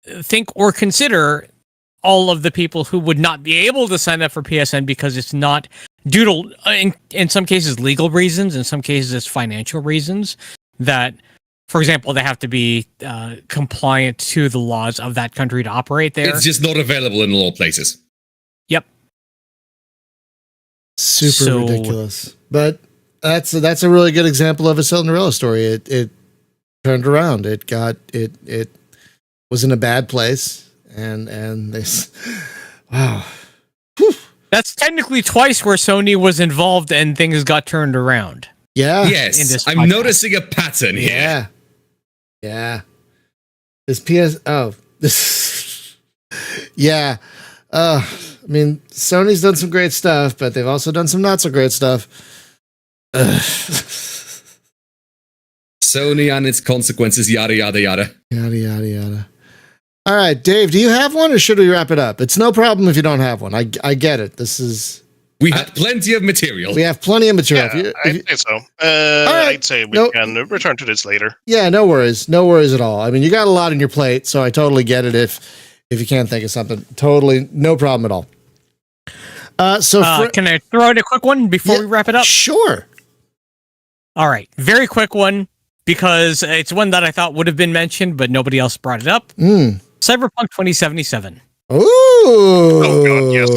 think or consider all of the people who would not be able to sign up for PSN because it's not due to, in some cases, legal reasons, in some cases, it's financial reasons that, for example, they have to be compliant to the laws of that country to operate there. It's just not available in all places. Yep. Super ridiculous. But that's a really good example of a Cinderella story. It turned around. It was in a bad place, and they, wow. Whew. That's technically twice where Sony was involved and things got turned around. Yeah. Yes. I'm noticing a pattern here. Yeah. Yeah. This yeah. I mean, Sony's done some great stuff, but they've also done some not so great stuff. Sony and its consequences, yada, yada, yada. Yada, yada, yada. All right, Dave, do you have one or should we wrap it up? It's no problem if you don't have one. I get it. We had plenty of material. We have plenty of material. Yeah, I'd say so. right. I'd say we can return to this later. Yeah, no worries. No worries at all. I mean, you got a lot on your plate, so I totally get it if you can't think of something. Totally, no problem at all. Can I throw out a quick one before we wrap it up? Sure. All right, very quick one because it's one that I thought would have been mentioned, but nobody else brought it up. Cyberpunk 2077. Ooh, God, yes.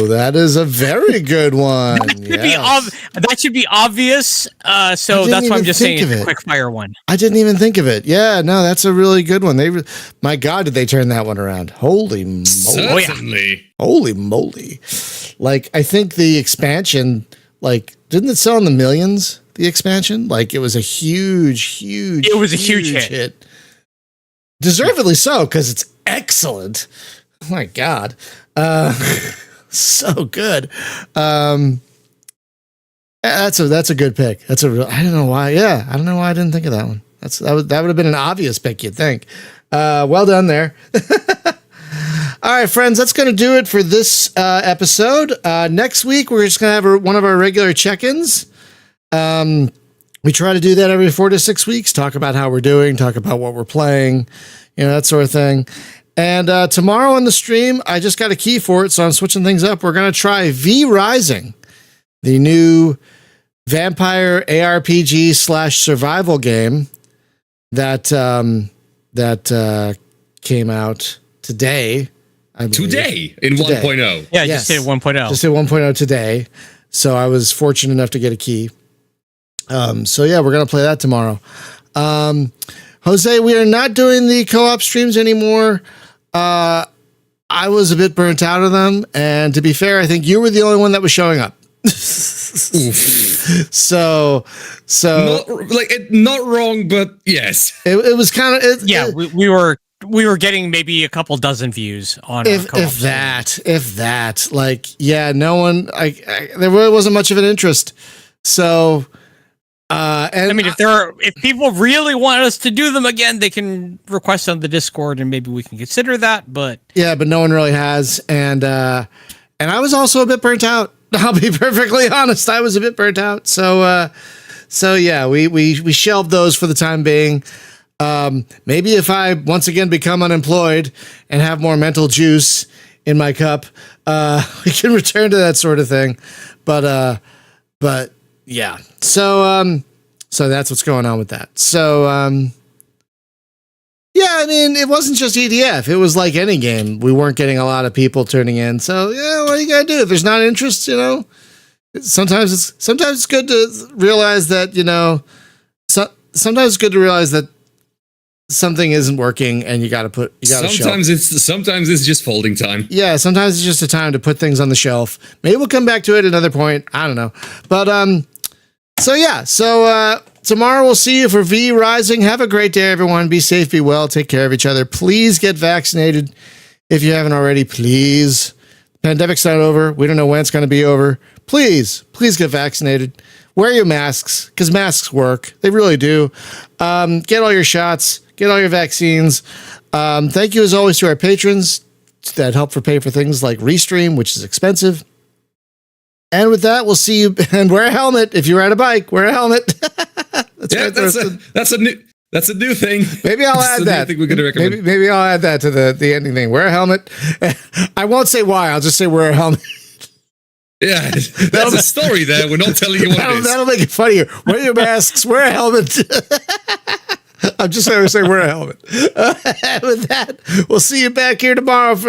That is a very good one. That should be obvious. So that's why I'm just saying it's a quick fire one. I didn't even think of it. Yeah, no, that's a really good one. My God, did they turn that one around? Holy moly! Certainly. Holy moly! Like, I think the expansion, like, didn't it sell in the millions? The expansion, like, it was a huge. It was a huge hit. Deservedly so, because it's excellent. Oh my God. So good. That's a good pick. I don't know why. Yeah. I don't know why I didn't think of that one. That would have been an obvious pick, you'd think. Well done there. All right, friends, that's going to do it for this episode. Next week, we're just going to have one of our regular check-ins. We try to do that every 4 to 6 weeks, talk about how we're doing, talk about what we're playing, that sort of thing. And tomorrow on the stream, I just got a key for it, so I'm switching things up. We're going to try V Rising, the new vampire ARPG / survival game that came out today. Today in 1.0. Yeah, yes. Just hit 1.0. Just hit 1.0 today. So I was fortunate enough to get a key. So yeah, we're going to play that tomorrow. Jose, we are not doing the co-op streams anymore. I was a bit burnt out of them, and to be fair, I think you were the only one that was showing up. so not wrong, but yes, it was kind of we were getting maybe a couple dozen views on if that like, yeah, no one, there really wasn't much of an interest. So and I mean, if people really want us to do them again, they can request on the Discord, and maybe we can consider that. But no one really has, and I was also a bit burnt out. I'll be perfectly honest, I was a bit burnt out. So yeah, we shelved those for the time being. Maybe if I once again become unemployed and have more mental juice in my cup, we can return to that sort of thing. But yeah. So that's what's going on with that. So, yeah, I mean, it wasn't just EDF. It was like any game. We weren't getting a lot of people turning in. So, yeah, what are you going to do? If there's not interest, sometimes it's good to realize that, sometimes it's good to realize that something isn't working and you got to sometimes it's just folding time. Yeah, sometimes it's just a time to put things on the shelf. Maybe we'll come back to it at another point. I don't know. But so tomorrow we'll see you for V Rising. Have a great day, everyone. Be safe, be well, take care of each other. Please get vaccinated if you haven't already. Please. The pandemic's not over. We don't know when it's going to be over. Please get vaccinated. Wear your masks, because masks work. They really do. Get all your shots. Get all your vaccines. Thank you, as always, to our patrons that help pay for things like Restream, which is expensive. And with that, we'll see you. And wear a helmet. If you ride a bike, wear a helmet. That's a new thing. Maybe I'll add that. I think we're going to recommend. Maybe I'll add that to the ending thing. Wear a helmet. I won't say why. I'll just say wear a helmet. Yeah, that's a story there. We're not telling you what it is. That'll make it funnier. Wear your masks. Wear a helmet. I'm just going to say wear a helmet. With that, we'll see you back here tomorrow for